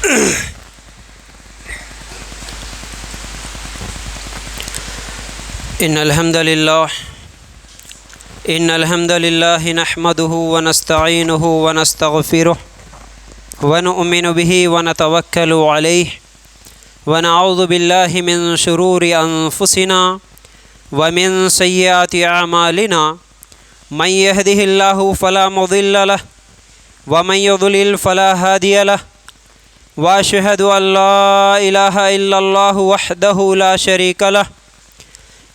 إن الحمد لله نحمده ونستعينه ونستغفره ونؤمن به ونتوكل عليه ونعوذ بالله من شرور أنفسنا ومن سيئات أعمالنا من يهده الله فلا مضل له ومن يضلل فلا هادي له وأشهد أن لا إله إلا الله وحده لا شريك له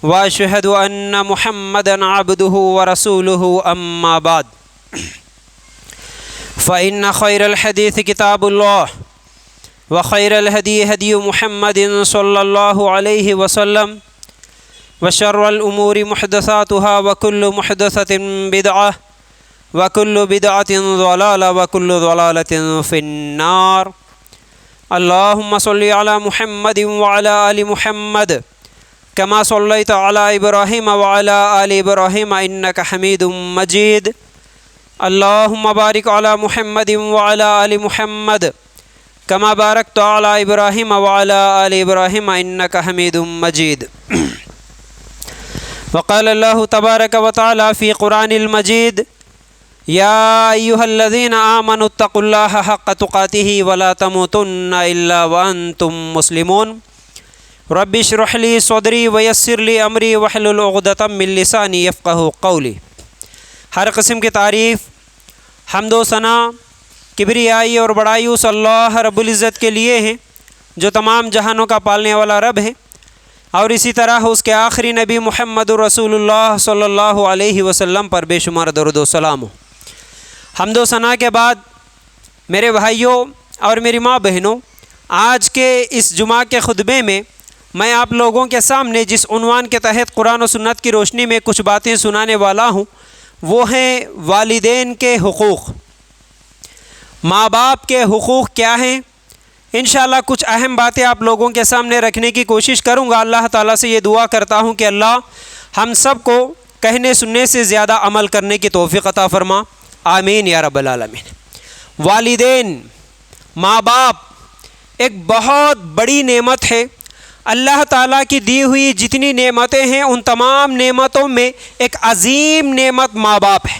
وأشهد أن محمدًا عبده ورسوله أما بعد فإن خير الحديث كتاب الله وخير الهدي هدي محمد صلى الله عليه وسلم وشر الأمور محدثاتها وكل محدثة بدعة وكل بدعة ضلالة وكل ضلالة في النار. اللهم صل على محمد وعلى آل محمد كما صليت على إبراهيم وعلى آل إبراهيم إنك حميد مجيد. اللهم بارك على محمد وعلى آل محمد كما باركت على إبراهيم وعلى آل إبراهيم إنك حميد مجيد. وقال الله تبارك وتعالى في قرآن المجيد: يا أيها الذين آمنوا اتقوا الله حق تقاته ولا تموتن إلا وأنتم مسلمون. رب اشرح لي صدری ویسر لی امری واحلل عقدۃ من لسانی یفقہوا قولی. ہر قسم کی تعریف، حمد و ثنا، کبریائی اور بڑائی اس اللہ رب العزت کے لیے ہیں جو تمام جہانوں کا پالنے والا رب ہے، اور اسی طرح اس کے آخری نبی محمد رسول اللہ صلی اللہ علیہ وسلم پر بے شمار درود و سلام ہو. حمد و ثنا کے بعد میرے بھائیوں اور میری ماں بہنوں، آج کے اس جمعہ کے خطبے میں میں آپ لوگوں کے سامنے جس عنوان کے تحت قرآن و سنت کی روشنی میں کچھ باتیں سنانے والا ہوں وہ ہیں والدین کے حقوق. ماں باپ کے حقوق کیا ہیں؟ انشاءاللہ کچھ اہم باتیں آپ لوگوں کے سامنے رکھنے کی کوشش کروں گا. اللہ تعالیٰ سے یہ دعا کرتا ہوں کہ اللہ ہم سب کو کہنے سننے سے زیادہ عمل کرنے کی توفیق عطا فرما. آمین یا رب العالمین. والدین، ماں باپ ایک بہت بڑی نعمت ہے. اللہ تعالیٰ کی دی ہوئی جتنی نعمتیں ہیں ان تمام نعمتوں میں ایک عظیم نعمت ماں باپ ہے.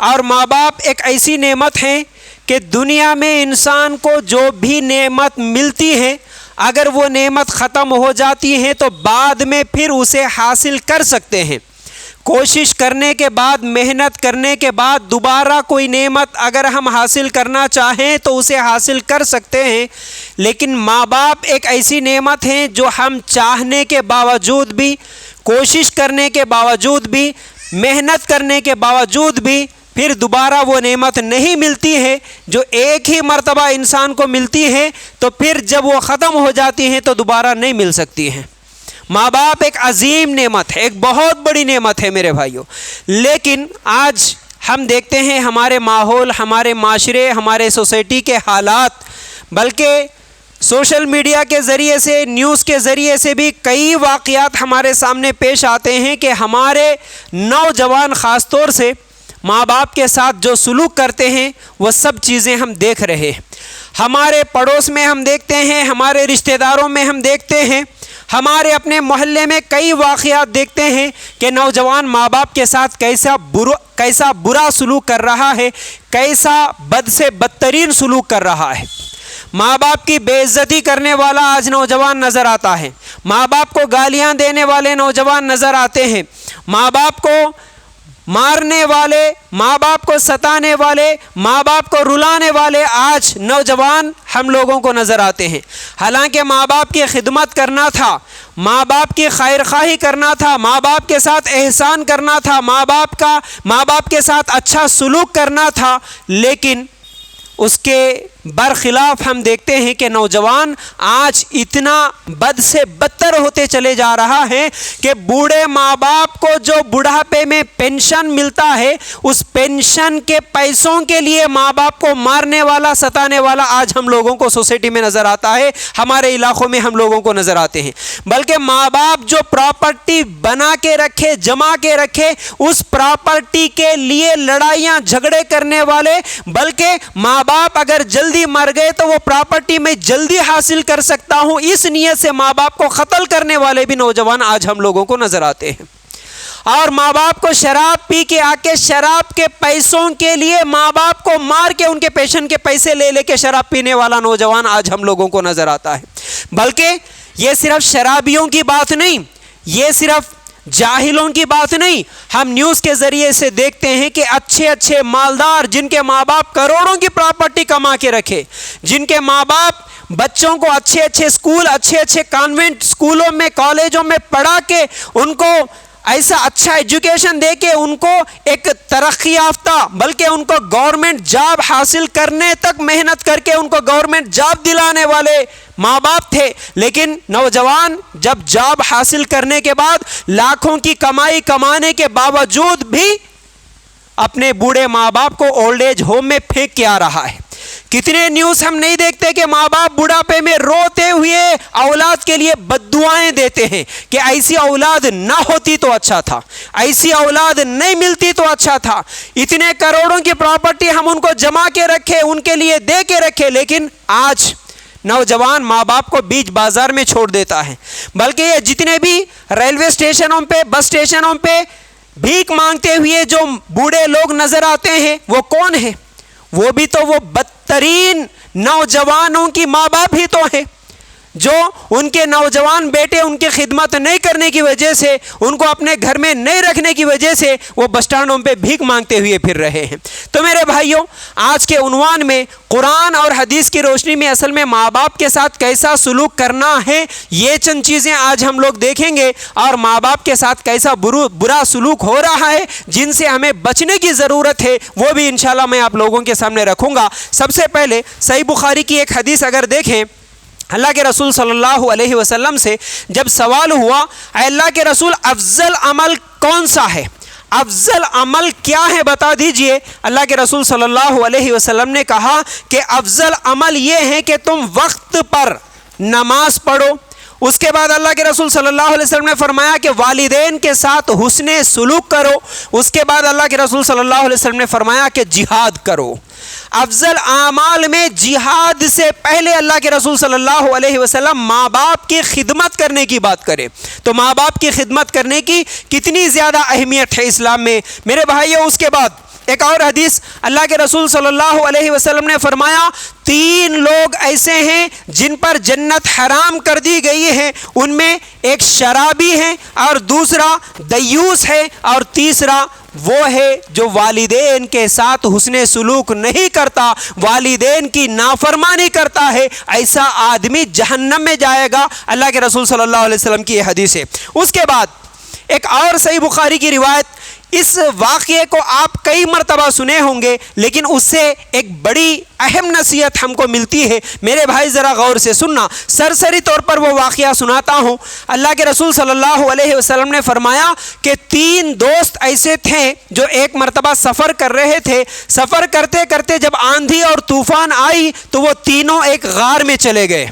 اور ماں باپ ایک ایسی نعمت ہے کہ دنیا میں انسان کو جو بھی نعمت ملتی ہے اگر وہ نعمت ختم ہو جاتی ہے تو بعد میں پھر اسے حاصل کر سکتے ہیں. کوشش کرنے کے بعد، محنت کرنے کے بعد دوبارہ کوئی نعمت اگر ہم حاصل کرنا چاہیں تو اسے حاصل کر سکتے ہیں. لیکن ماں باپ ایک ایسی نعمت ہے جو ہم چاہنے کے باوجود بھی، کوشش کرنے کے باوجود بھی، محنت کرنے کے باوجود بھی پھر دوبارہ وہ نعمت نہیں ملتی ہے. جو ایک ہی مرتبہ انسان کو ملتی ہے تو پھر جب وہ ختم ہو جاتی ہیں تو دوبارہ نہیں مل سکتی ہیں. ماں باپ ایک عظیم نعمت ہے، ایک بہت بڑی نعمت ہے میرے بھائیوں. لیکن آج ہم دیکھتے ہیں ہمارے ماحول، ہمارے معاشرے، ہمارے سوسائٹی کے حالات، بلکہ سوشل میڈیا کے ذریعے سے، نیوز کے ذریعے سے بھی کئی واقعات ہمارے سامنے پیش آتے ہیں کہ ہمارے نوجوان خاص طور سے ماں باپ کے ساتھ جو سلوک کرتے ہیں وہ سب چیزیں ہم دیکھ رہے ہیں. ہمارے پڑوس میں ہم دیکھتے ہیں، ہمارے رشتہ داروں میں ہم دیکھتے ہیں، ہمارے اپنے محلے میں کئی واقعات دیکھتے ہیں کہ نوجوان ماں باپ کے ساتھ کیسا برا سلوک کر رہا ہے، کیسا بد سے بدترین سلوک کر رہا ہے. ماں باپ کی بے عزتی کرنے والا آج نوجوان نظر آتا ہے. ماں باپ کو گالیاں دینے والے نوجوان نظر آتے ہیں. ماں باپ کو مارنے والے، ماں باپ کو ستانے والے، ماں باپ کو رلانے والے آج نوجوان ہم لوگوں کو نظر آتے ہیں. حالانکہ ماں باپ کی خدمت کرنا تھا، ماں باپ کی خیر خواہی کرنا تھا، ماں باپ کے ساتھ احسان کرنا تھا، ماں باپ کے ساتھ اچھا سلوک کرنا تھا، لیکن اس کے برخلاف ہم دیکھتے ہیں کہ نوجوان آج اتنا بد سے بدتر ہوتے چلے جا رہا ہے کہ بوڑھے ماں باپ کو جو بڑھاپے میں پینشن ملتا ہے اس پینشن کے پیسوں کے لیے ماں باپ کو مارنے والا، ستانے والا آج ہم لوگوں کو سوسائٹی میں نظر آتا ہے، ہمارے علاقوں میں ہم لوگوں کو نظر آتے ہیں. بلکہ ماں باپ جو پراپرٹی بنا کے رکھے، جما کے رکھے، اس پراپرٹی کے لیے لڑائیاں جھگڑے کرنے والے، بلکہ ماں باپ اگر جلدی جلدی مر گئے تو وہ پراپرٹی میں جلدی حاصل کر سکتا ہوں، اس نیت سے ماں باپ کو قتل کرنے والے بھی نوجوان آج ہم لوگوں کو نظر آتے ہیں۔ اور ماں باپ کو شراب پی کے آ کے شراب کے پیسوں کے لیے ماں باپ کو مار کے ان کے پیشن کے پیسے لے لے کے شراب پینے والا نوجوان آج ہم لوگوں کو نظر آتا ہے۔ بلکہ یہ صرف شرابیوں کی بات نہیں، یہ صرف جاہلوں کی بات نہیں، ہم نیوز کے ذریعے سے دیکھتے ہیں کہ اچھے اچھے مالدار جن کے ماں باپ کروڑوں کی پراپرٹی کما کے رکھے، جن کے ماں باپ بچوں کو اچھے اچھے اسکول، اچھے اچھے کانوینٹ اسکولوں میں، کالجوں میں پڑھا کے ان کو ایسا اچھا ایجوکیشن دے کے ان کو ایک ترقی یافتہ، بلکہ ان کو گورنمنٹ جاب حاصل کرنے تک محنت کر کے ان کو گورنمنٹ جاب دلانے والے ماں باپ تھے، لیکن نوجوان جب جاب حاصل کرنے کے بعد لاکھوں کی کمائی کمانے کے باوجود بھی اپنے بوڑھے ماں باپ کو اولڈ ایج ہوم میں پھینک کے آ رہا ہے۔ کتنے نیوز ہم نہیں دیکھتے کہ ماں باپ بڑھاپے میں روتے ہوئے اولاد کے لیے بد دعائیں دیتے ہیں کہ ایسی اولاد نہ ہوتی تو اچھا تھا، ایسی اولاد نہیں ملتی تو اچھا تھا، اتنے کروڑوں کی پراپرٹی ہم ان کو جما کے رکھے، ان کے لیے دے کے رکھے، لیکن آج نوجوان ماں باپ کو بیچ بازار میں چھوڑ دیتا ہے۔ بلکہ یہ جتنے بھی ریلوے اسٹیشنوں پہ، بس اسٹیشنوں پہ بھیک مانگتے ہوئے جو بوڑھے لوگ نظر آتے ہیں وہ کون ہیں؟ وہ بھی تو وہ بدترین نوجوانوں کی ماں باپ ہی تو ہیں، جو ان کے نوجوان بیٹے ان کی خدمت نہیں کرنے کی وجہ سے، ان کو اپنے گھر میں نہیں رکھنے کی وجہ سے وہ بس اسٹینڈوں پہ بھیک مانگتے ہوئے پھر رہے ہیں۔ تو میرے بھائیوں، آج کے عنوان میں قرآن اور حدیث کی روشنی میں اصل میں ماں باپ کے ساتھ کیسا سلوک کرنا ہے، یہ چند چیزیں آج ہم لوگ دیکھیں گے، اور ماں باپ کے ساتھ کیسا برا سلوک ہو رہا ہے جن سے ہمیں بچنے کی ضرورت ہے، وہ بھی انشاءاللہ میں آپ لوگوں کے سامنے رکھوں گا۔ سب سے پہلے صحیح بخاری کی ایک حدیث اگر دیکھیں، اللہ کے رسول صلی اللہ علیہ وسلم سے جب سوال ہوا، اے اللہ کے رسول افضل عمل کون سا ہے، افضل عمل کیا ہے بتا دیجئے۔ اللہ کے رسول صلی اللہ علیہ وسلم نے کہا کہ افضل عمل یہ ہے کہ تم وقت پر نماز پڑھو۔ اس کے بعد اللہ کے رسول صلی اللہ علیہ وسلم نے فرمایا کہ والدین کے ساتھ حسن سلوک کرو۔ اس کے بعد اللہ کے رسول صلی اللہ علیہ وسلم نے فرمایا کہ جہاد کرو۔ افضل اعمال میں جہاد سے پہلے اللہ کے رسول صلی اللہ علیہ وسلم ماں باپ کی خدمت کرنے کی بات کرے، تو ماں باپ کی خدمت کرنے کی کتنی زیادہ اہمیت ہے اسلام میں میرے بھائیوں۔ اس کے بعد ایک اور حدیث اللہ کے رسول صلی اللہ علیہ وسلم نے فرمایا، 3 لوگ ایسے ہیں جن پر جنت حرام کر دی گئی ہے، ان میں ایک شرابی ہے، اور دوسرا دیوس ہے، اور تیسرا وہ ہے جو والدین کے ساتھ حسن سلوک نہیں کرتا، والدین کی نافرمانی کرتا ہے، ایسا آدمی جہنم میں جائے گا۔ اللہ کے رسول صلی اللہ علیہ وسلم کی یہ حدیث ہے۔ اس کے بعد ایک اور صحیح بخاری کی روایت، اس واقعے کو آپ کئی مرتبہ سنے ہوں گے، لیکن اس سے ایک بڑی اہم نصیحت ہم کو ملتی ہے۔ میرے بھائی ذرا غور سے سننا، سرسری طور پر وہ واقعہ سناتا ہوں۔ اللہ کے رسول صلی اللہ علیہ وسلم نے فرمایا کہ 3 دوست ایسے تھے جو ایک مرتبہ سفر کر رہے تھے، سفر کرتے کرتے جب آندھی اور طوفان آئی تو وہ تینوں ایک غار میں چلے گئے۔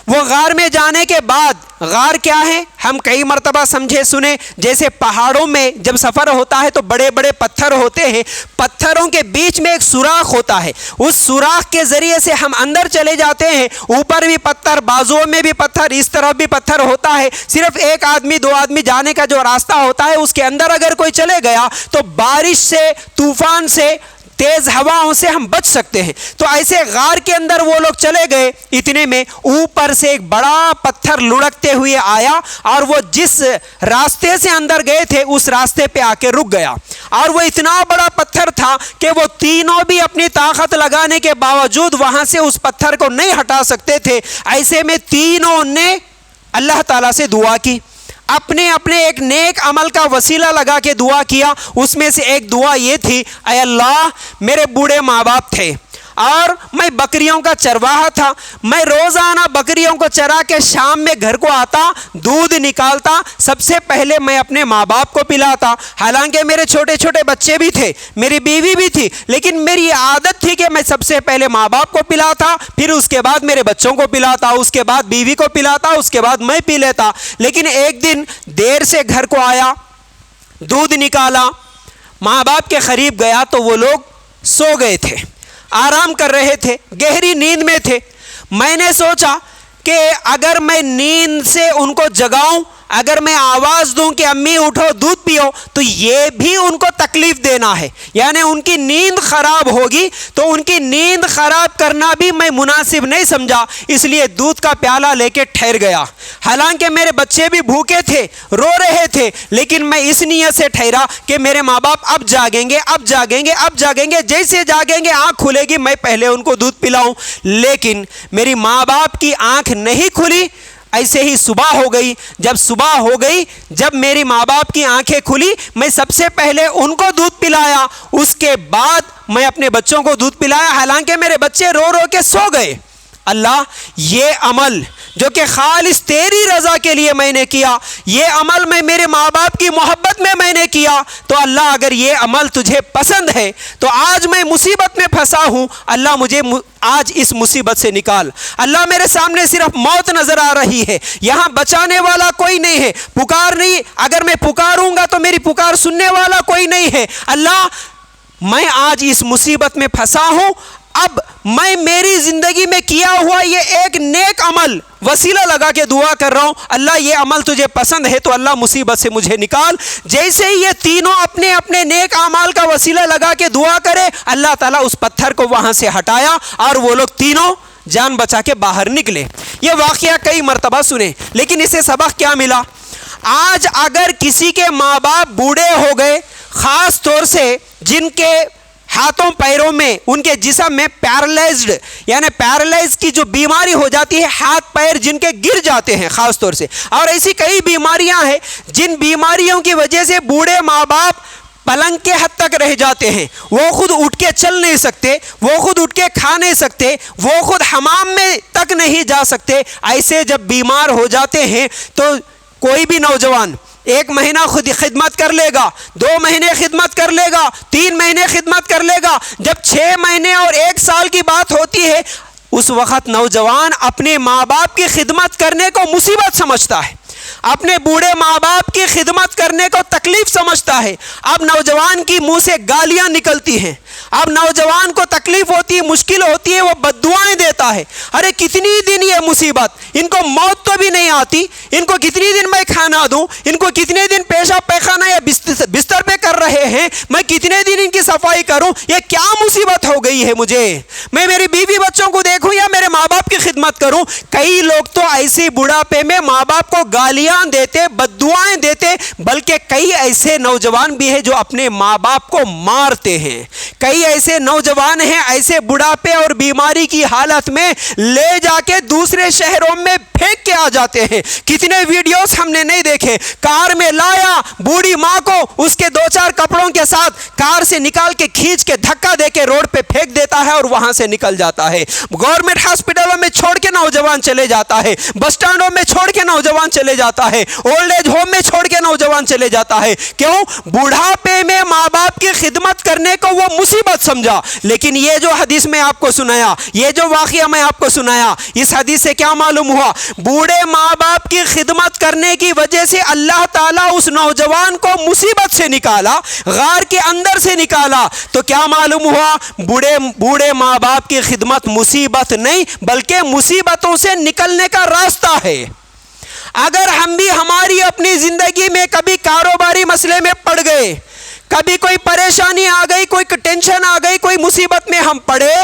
وہ غار میں جانے کے بعد، غار کیا ہے ہم کئی مرتبہ سمجھے سنے، جیسے پہاڑوں میں جب سفر ہوتا ہے تو بڑے بڑے پتھر ہوتے ہیں، پتھروں کے بیچ میں ایک سوراخ ہوتا ہے، اس سوراخ کے ذریعے سے ہم اندر چلے جاتے ہیں، اوپر بھی پتھر، بازوؤں میں بھی پتھر، اس طرف بھی پتھر ہوتا ہے، صرف 1 آدمی 2 آدمی جانے کا جو راستہ ہوتا ہے اس کے اندر اگر کوئی چلے گیا تو بارش سے، طوفان سے، تیز ہواؤں سے ہم بچ سکتے ہیں۔ تو ایسے غار کے اندر وہ لوگ چلے گئے، اتنے میں اوپر سے ایک بڑا پتھر لڑکتے ہوئے آیا، اور وہ جس راستے سے اندر گئے تھے اس راستے پہ آ کے رک گیا، اور وہ اتنا بڑا پتھر تھا کہ وہ تینوں بھی اپنی طاقت لگانے کے باوجود وہاں سے اس پتھر کو نہیں ہٹا سکتے تھے۔ ایسے میں تینوں نے اللہ تعالیٰ سے دعا کی، اپنے اپنے ایک نیک عمل کا وسیلہ لگا کے دعا کیا۔ اس میں سے ایک دعا یہ تھی، اے اللہ میرے بوڑھے ماں باپ تھے اور میں بکریوں کا چرواہا تھا، میں روزانہ بکریوں کو چرا کے شام میں گھر کو آتا، دودھ نکالتا، سب سے پہلے میں اپنے ماں باپ کو پلاتا، حالانکہ میرے چھوٹے چھوٹے بچے بھی تھے، میری بیوی بھی تھی، لیکن میری عادت تھی کہ میں سب سے پہلے ماں باپ کو پلاتا، پھر اس کے بعد میرے بچوں کو پلاتا، اس کے بعد بیوی کو پلاتا، اس کے بعد میں پی لیتا۔ لیکن ایک دن دیر سے گھر کو آیا، دودھ نکالا، ماں باپ کے قریب گیا تو وہ لوگ سو گئے تھے۔ آرام کر رہے تھے، گہری نیند میں تھے. میں نے سوچا کہ اگر میں نیند سے ان کو جگاؤں، اگر میں آواز دوں کہ امی اٹھو دودھ پیو، تو یہ بھی ان کو تکلیف دینا ہے، یعنی ان کی نیند خراب ہوگی. تو ان کی نیند خراب کرنا بھی میں مناسب نہیں سمجھا، اس لیے دودھ کا پیالہ لے کے ٹھہر گیا. حالانکہ میرے بچے بھی بھوکے تھے، رو رہے تھے، لیکن میں اس نیت سے ٹھہرا کہ میرے ماں باپ اب جاگیں گے، اب جاگیں گے، اب جاگیں گے، جیسے جاگیں گے آنکھ کھلے گی میں پہلے ان کو دودھ پلاؤں. لیکن میری ماں باپ کی آنکھ نہیں کھلی. ایسے ہی صبح ہو گئی. جب صبح ہو گئی، جب میری ماں باپ کی آنکھیں کھلی، میں سب سے پہلے ان کو دودھ پلایا، اس کے بعد میں اپنے بچوں کو دودھ پلایا، حالانکہ میرے بچے رو رو کے سو گئے. اللہ، یہ عمل جو کہ خالص تیری رضا کے لیے میں نے کیا، یہ عمل میں میرے ماں باپ کی محبت میں نے کیا، تو اللہ اگر یہ عمل تجھے پسند ہے تو آج میں مصیبت میں پھنسا ہوں، اللہ مجھے آج اس مصیبت سے نکال. اللہ میرے سامنے صرف موت نظر آ رہی ہے، یہاں بچانے والا کوئی نہیں ہے، پکار نہیں، اگر میں پکاروں گا تو میری پکار سننے والا کوئی نہیں ہے. اللہ، میں آج اس مصیبت میں پھنسا ہوں، اب میں میری زندگی میں کیا ہوا یہ ایک نیک عمل وسیلہ لگا کے دعا کر رہا ہوں، اللہ یہ عمل تجھے پسند ہے تو اللہ مصیبت سے مجھے نکال. جیسے ہی یہ تینوں اپنے اپنے نیک اعمال کا وسیلہ لگا کے دعا کرے، اللہ تعالیٰ اس پتھر کو وہاں سے ہٹایا اور وہ لوگ تینوں جان بچا کے باہر نکلے. یہ واقعہ کئی مرتبہ سنے، لیکن اسے سبق کیا ملا؟ آج اگر کسی کے ماں باپ بوڑھے ہو گئے، خاص طور سے جن کے ہاتھوں پیروں میں، ان کے جسم میں پیرالائزڈ، یعنی پیرالائز کی جو بیماری ہو جاتی ہے، ہاتھ پیر جن کے گر جاتے ہیں خاص طور سے، اور ایسی کئی بیماریاں ہیں جن بیماریوں کی وجہ سے بوڑھے ماں باپ پلنگ کے حد تک رہ جاتے ہیں، وہ خود اٹھ کے چل نہیں سکتے، وہ خود اٹھ کے کھا نہیں سکتے، وہ خود حمام میں تک نہیں جا سکتے. ایسے جب بیمار ہو جاتے ہیں تو کوئی بھی نوجوان 1 مہینہ خود خدمت کر لے گا، 2 مہینے خدمت کر لے گا، 3 مہینے خدمت کر لے گا. جب 6 مہینے اور 1 سال کی بات ہوتی ہے، اس وقت نوجوان اپنے ماں باپ کی خدمت کرنے کو مصیبت سمجھتا ہے، اپنے بوڑھے ماں باپ کی خدمت کرنے کو تکلیف سمجھتا ہے. اب نوجوان کی منہ سے گالیاں نکلتی ہیں، اب نوجوان کو تکلیف ہوتی ہے، مشکل ہوتی ہے، وہ بددعائیں دیتا ہے. ارے کتنی دن یہ مصیبت، ان کو موت تو بھی نہیں آتی، ان کو کتنی دن میں کھانا دوں، ان کو کتنے دن پیشاب پیخانہ یا بستر پہ کر رہے ہیں، میں کتنے دن ان کی صفائی کروں، یہ کیا مصیبت ہو گئی ہے مجھے، میں میری بیوی بچوں کو دیکھوں یا میرے ماں باپ کی خدمت کروں. کئی لوگ تو ایسی بڑھاپے میں ماں باپ کو گالیاں دیتے، بددعائیں دیتے، بلکہ کئی ایسے نوجوان بھی ہیں جو اپنے ماں باپ کو مارتے ہیں. کئی ایسے نوجوان ہیں ایسے بڑھاپے اور بیماری کی حالت میں لے جا کے دوسرے شہروں میں پھینک کے آ جاتے ہیں. کتنے ویڈیوز ہم نے نہیں دیکھے، کار میں لایا بوڑھی ماں کو اس کے 2-4 کپڑوں کے ساتھ کار سے نکال کے کھینچ کے دھکا دے کے روڈ پہ پھینک دیتا ہے اور وہاں سے نکل جاتا ہے. گورنمنٹ ہاسپٹلوں میں چھوڑ کے نوجوان چلے جاتا ہے، بس سٹینڈوں میں چھوڑ کے نوجوان چلے جاتا ہے، اولڈ ایج ہوم میں چھوڑ کے نوجوان چلے جاتا ہے. کیوں؟ بڑھاپے میں ماں باپ کی خدمت کرنے کو وہ مصیبت سمجھا. لیکن یہ جو حدیث میں آپ کو سنایا، یہ جو واقعہ میں آپ کو سنایا، اس حدیث سے کیا معلوم ہوا؟ بوڑھے ماں باپ کی خدمت کرنے کی وجہ سے اللہ تعالیٰ اس نوجوان کو مصیبت سے نکالا، غار کے اندر سے نکالا. تو کیا معلوم ہوا؟ بوڑھے ماں باپ کی خدمت مصیبت نہیں بلکہ مصیبتوں سے نکلنے کا راستہ ہے. اگر ہم بھی ہماری اپنی زندگی میں کبھی کاروباری مسئلے میں پڑ گئے، کبھی کوئی پریشانی آ گئی، کوئی ٹینشن آ گئی، کوئی مصیبت میں ہم پڑے،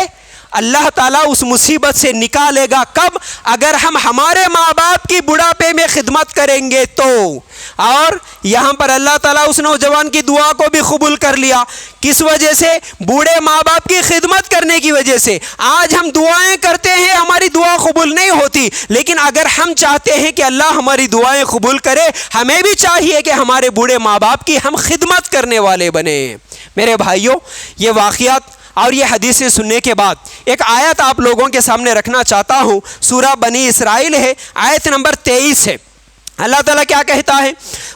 اللہ تعالیٰ اس مصیبت سے نکالے گا. کب؟ اگر ہم ہمارے ماں باپ کی بڑھاپے میں خدمت کریں گے تو. اور یہاں پر اللہ تعالیٰ اس نوجوان کی دعا کو بھی قبول کر لیا. کس وجہ سے؟ بوڑھے ماں باپ کی خدمت کرنے کی وجہ سے. آج ہم دعائیں کرتے ہیں، ہماری دعا قبول نہیں ہوتی، لیکن اگر ہم چاہتے ہیں کہ اللہ ہماری دعائیں قبول کرے، ہمیں بھی چاہیے کہ ہمارے بوڑھے ماں باپ کی ہم خدمت کرنے والے بنے. میرے بھائیوں، یہ واقعات اور یہ حدیثیں سننے کے بعد ایک آیت آپ لوگوں کے سامنے رکھنا چاہتا ہوں. سورہ بنی اسرائیل ہے، آیت نمبر 23 ہے. اللہ تعالیٰ کیا کہتا ہے؟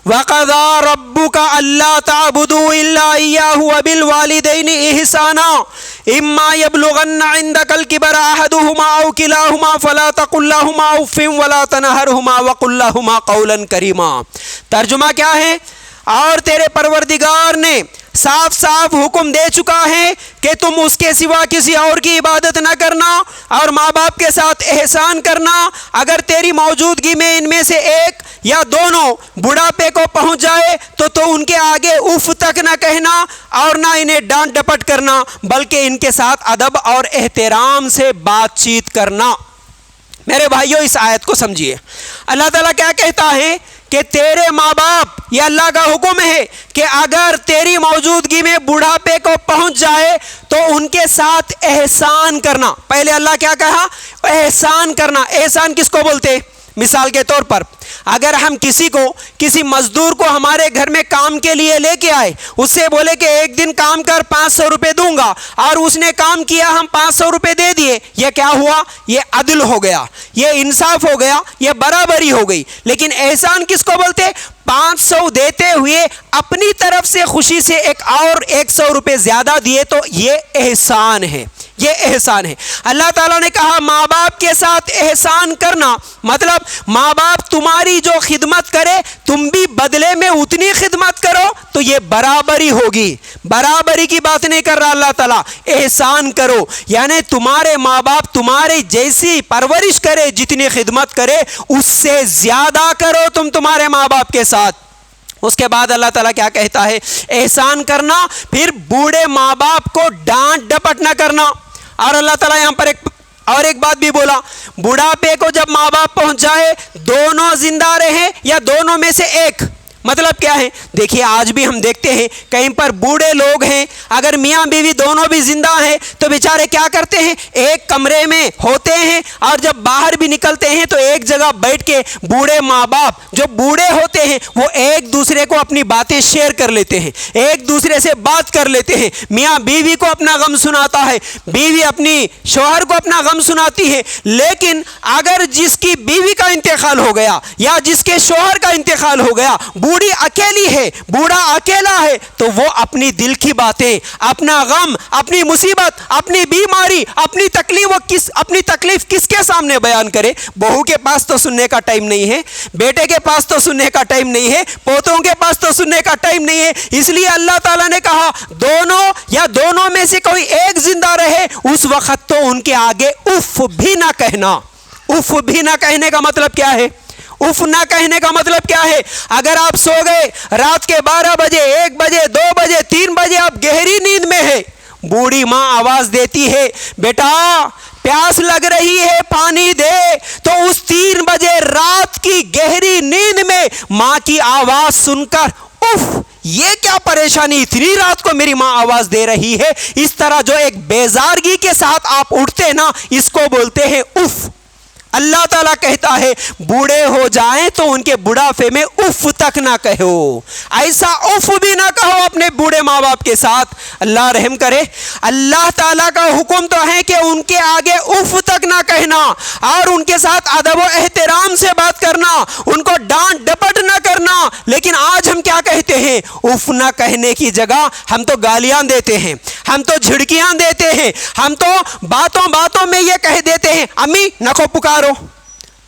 وَقَضَىٰ رَبُّكَ أَلَّا تَعْبُدُوا إِلَّا إِيَّاهُ وَبِالْوَالِدَيْنِ إِحْسَانًا إِمَّا يَبْلُغَنَّ عِندَكَ الْكِبَرَ أَحَدُهُمَا أَوْ كِلَاهُمَا فَلَا تَقُل لَّهُمَا أُفٍّ وَلَا تَنْهَرْهُمَا وَقُل لَّهُمَا قَوْلًا كَرِيمًا. ترجمہ کیا ہے؟ اور تیرے پروردگار نے صاف صاف حکم دے چکا ہے کہ تم اس کے سوا کسی اور کی عبادت نہ کرنا اور ماں باپ کے ساتھ احسان کرنا۔ اگر تیری موجودگی میں ان میں سے ایک یا دونوں بڑھاپے کو پہنچ جائے تو ان کے آگے اف تک نہ کہنا اور نہ انہیں ڈانٹ ڈپٹ کرنا، بلکہ ان کے ساتھ ادب اور احترام سے بات چیت کرنا۔ میرے بھائیوں، اس آیت کو سمجھیے، اللہ تعالیٰ کیا کہتا ہے کہ تیرے ماں باپ، یہ اللہ کا حکم ہے کہ اگر تیری موجودگی میں بڑھاپے کو پہنچ جائے تو ان کے ساتھ احسان کرنا۔ پہلے اللہ کیا کہا؟ احسان کرنا۔ احسان کس کو بولتے؟ مثال کے طور پر اگر ہم کسی مزدور کو ہمارے گھر میں کام کے لیے لے کے آئے، اس سے بولے کہ ایک دن کام کر 500 روپے دوں گا، اور اس نے کام کیا، ہم 500 روپے دے دیے، یہ کیا ہوا؟ یہ عدل ہو گیا، یہ انصاف ہو گیا، یہ برابری ہو گئی۔ لیکن احسان کس کو بولتے؟ 500 دیتے ہوئے اپنی طرف سے خوشی سے ایک اور 100 روپے زیادہ دیے تو یہ احسان ہے، یہ احسان ہے۔ اللہ تعالیٰ نے کہا ماں باپ کے ساتھ احسان کرنا، مطلب ماں باپ تمہاری جو خدمت کرے تم بھی بدلے میں اتنی خدمت کرو تو یہ برابری ہوگی۔ برابری کی بات نہیں کر رہا اللہ تعالیٰ، احسان کرو، یعنی تمہارے ماں باپ تمہاری جیسی پرورش کرے، جتنی خدمت کرے اس سے زیادہ کرو تم تمہارے ماں باپ کے ساتھ۔ اس کے بعد اللہ تعالیٰ کیا کہتا ہے؟ احسان کرنا، پھر بوڑھے ماں باپ کو ڈانٹ ڈپٹ نہ کرنا۔ اور اللہ تعالیٰ یہاں پر ایک بات بھی بولا، بڑھاپے کو جب ماں باپ پہنچ جائے، دونوں زندہ رہیں یا دونوں میں سے ایک، مطلب کیا ہے؟ دیکھیے آج بھی ہم دیکھتے ہیں کہیں پر بوڑھے لوگ ہیں، اگر میاں بیوی دونوں بھی زندہ ہیں تو بیچارے کیا کرتے ہیں؟ ایک کمرے میں ہوتے ہیں، اور جب باہر بھی نکلتے ہیں تو ایک جگہ بیٹھ کے بوڑھے ماں باپ جو بوڑھے ہوتے ہیں وہ ایک دوسرے کو اپنی باتیں شیئر کر لیتے ہیں، ایک دوسرے سے بات کر لیتے ہیں۔ میاں بیوی کو اپنا غم سناتا ہے، بیوی اپنی شوہر کو اپنا غم سناتی ہے۔ لیکن اگر جس کی بیوی کا انتقال ہو گیا یا جس کے شوہر کا انتقال ہو گیا، بوڑھی اکیلی ہے، بوڑھا اکیلا ہے، تو وہ اپنی دل کی باتیں، اپنا غم، اپنی مصیبت، اپنی بیماری، اپنی تکلیف کس کے سامنے بیان کرے؟ بہو کے پاس تو سننے کا ٹائم نہیں ہے، بیٹے کے پاس تو سننے کا ٹائم نہیں ہے، پوتوں کے پاس تو سننے کا ٹائم نہیں ہے۔ اس لیے اللہ تعالیٰ نے کہا دونوں یا دونوں میں سے کوئی ایک زندہ رہے، اس وقت تو ان کے آگے اف بھی نہ کہنا۔ اف بھی نہ کہنے کا مطلب کیا ہے؟ اف نہ کہنے کا مطلب کیا ہے؟ اگر آپ سو گئے رات کے 12 بجے، 1 بجے، 2 بجے، 3 بجے، آپ گہری نیند میں ہے، بوڑھی ماں آواز دیتی ہے بیٹا پیاس لگ رہی ہے پانی دے، تو اس 3 بجے رات کی گہری نیند میں ماں کی آواز سن کر اف، یہ کیا پریشانی، اتنی رات کو میری ماں آواز دے رہی ہے، اس طرح جو ایک بیزارگی کے ساتھ آپ اٹھتے نا، اس کو بولتے ہیں اف۔ اللہ تعالیٰ کہتا ہے بوڑھے ہو جائیں تو ان کے بڑھاپے میں اف تک نہ کہو، ایسا اف بھی نہ کہو اپنے بوڑھے ماں باپ کے ساتھ۔ اللہ رحم کرے، اللہ تعالیٰ کا حکم تو ہے کہ ان کے آگے اف تک نہ کہنا اور ان کے ساتھ ادب و احترام سے بات کرنا، ان کو ڈانٹ ڈپٹ نہ کرنا۔ لیکن آج ہم کیا کہتے ہیں؟ اف نہ کہنے کی جگہ ہم تو گالیاں دیتے ہیں، ہم تو جھڑکیاں دیتے ہیں، ہم تو باتوں میں یہ کہہ دیتے ہیں امی نکو پکارو۔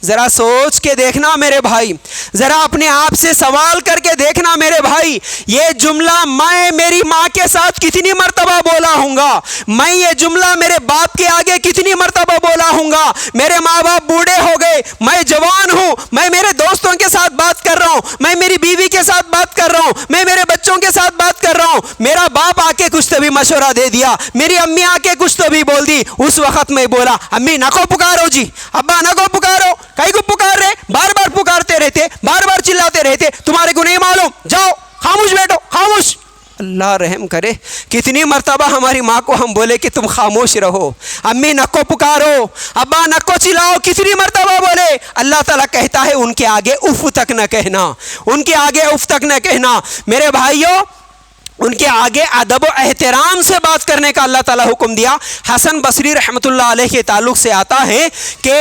ذرا سوچ کے دیکھنا میرے بھائی، ذرا اپنے آپ سے سوال کر کے دیکھنا میرے بھائی، یہ جملہ میں میری ماں کے ساتھ کتنی مرتبہ بولا ہوں گا، میں یہ جملہ میرے باپ کے آگے کتنی مرتبہ بولا ہوں گا۔ میرے ماں باپ بوڑھے ہو گئے، میں جوان ہوں، میں میرے دوستوں کے ساتھ بات کر رہا ہوں، میں میری بیوی کے ساتھ بات کر رہا ہوں، میں میرے بچوں کے ساتھ بات کر رہا ہوں، میرا باپ آ کے کچھ تو بھی مشورہ دے دیا، میری امی آ کے کچھ تو بھی بول دی، اس وقت میں بولا امی نکو پکارو جی، ابا نکو پکارو، کئی کو پکار رہے، بار بار پکارتے رہتے، بار بار چلاتے رہتے، تمہارے کو نہیں معلوم، جاؤ خاموش بیٹھو خاموش۔ اللہ رحم کرے، کتنی مرتبہ ہماری ماں کو ہم بولے کہ تم خاموش رہو، امی نکو پکارو، ابا نکو چلاؤ، کتنی مرتبہ بولے۔ اللہ تعالیٰ کہتا ہے ان کے آگے اف تک نہ کہنا، ان کے آگے اف تک نہ کہنا۔ میرے بھائیوں، ان کے آگے ادب و احترام سے بات کرنے کا اللہ تعالیٰ حکم دیا۔ حسن بصری رحمۃ اللہ علیہ کے تعلق سے آتا ہے کہ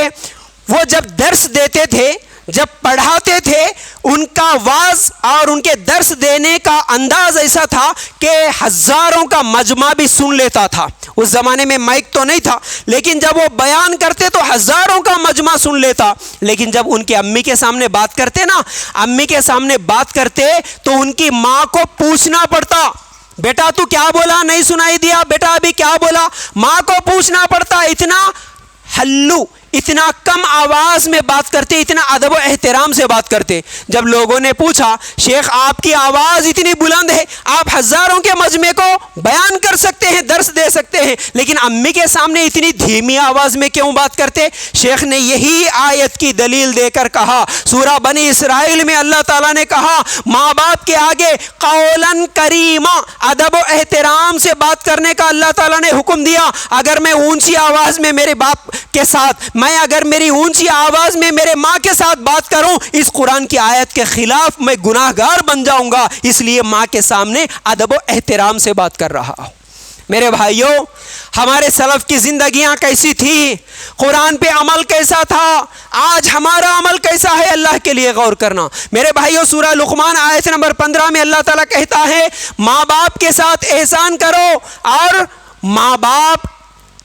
وہ جب درس دیتے تھے جب پڑھاتے تھے ان کا واعظ اور ان کے درس دینے کا انداز ایسا تھا کہ ہزاروں کا مجمع بھی سن لیتا تھا. اس زمانے میں مائک تو نہیں تھا, لیکن جب وہ بیان کرتے تو ہزاروں کا مجمع سن لیتا. لیکن جب ان کے امی کے سامنے بات کرتے نا, امی کے سامنے بات کرتے تو ان کی ماں کو پوچھنا پڑتا, بیٹا تو کیا بولا, نہیں سنائی دیا, بیٹا ابھی کیا بولا. ماں کو پوچھنا پڑتا. اتنا ہلو, اتنا کم آواز میں بات کرتے, اتنا ادب و احترام سے بات کرتے. جب لوگوں نے پوچھا شیخ آپ کی آواز اتنی بلند ہے, آپ ہزاروں کے مجمع کو بیان کر سکتے ہیں, درس دے سکتے ہیں, لیکن امی کے سامنے اتنی دھیمی آواز میں کیوں بات کرتے؟ شیخ نے یہی آیت کی دلیل دے کر کہا, سورہ بنی اسرائیل میں اللہ تعالیٰ نے کہا ماں باپ کے آگے قولاً کریما, ادب و احترام سے بات کرنے کا اللہ تعالیٰ نے حکم دیا. اگر میں اونچی آواز میں میرے باپ کے ساتھ, میں اگر میری اونچی آواز میں میرے ماں کے ساتھ بات کروں, اس قرآن کی آیت کے خلاف میں گناہ گار بن جاؤں گا. اس لیے ماں کے سامنے ادب و احترام سے بات کر رہا ہوں. میرے بھائیوں, ہمارے سلف کی زندگیاں کیسی تھی, قرآن پہ عمل کیسا تھا, آج ہمارا عمل کیسا ہے, اللہ کے لیے غور کرنا. میرے بھائیوں, سورہ لقمان آیت نمبر 15 میں اللہ تعالیٰ کہتا ہے ماں باپ کے ساتھ احسان کرو, اور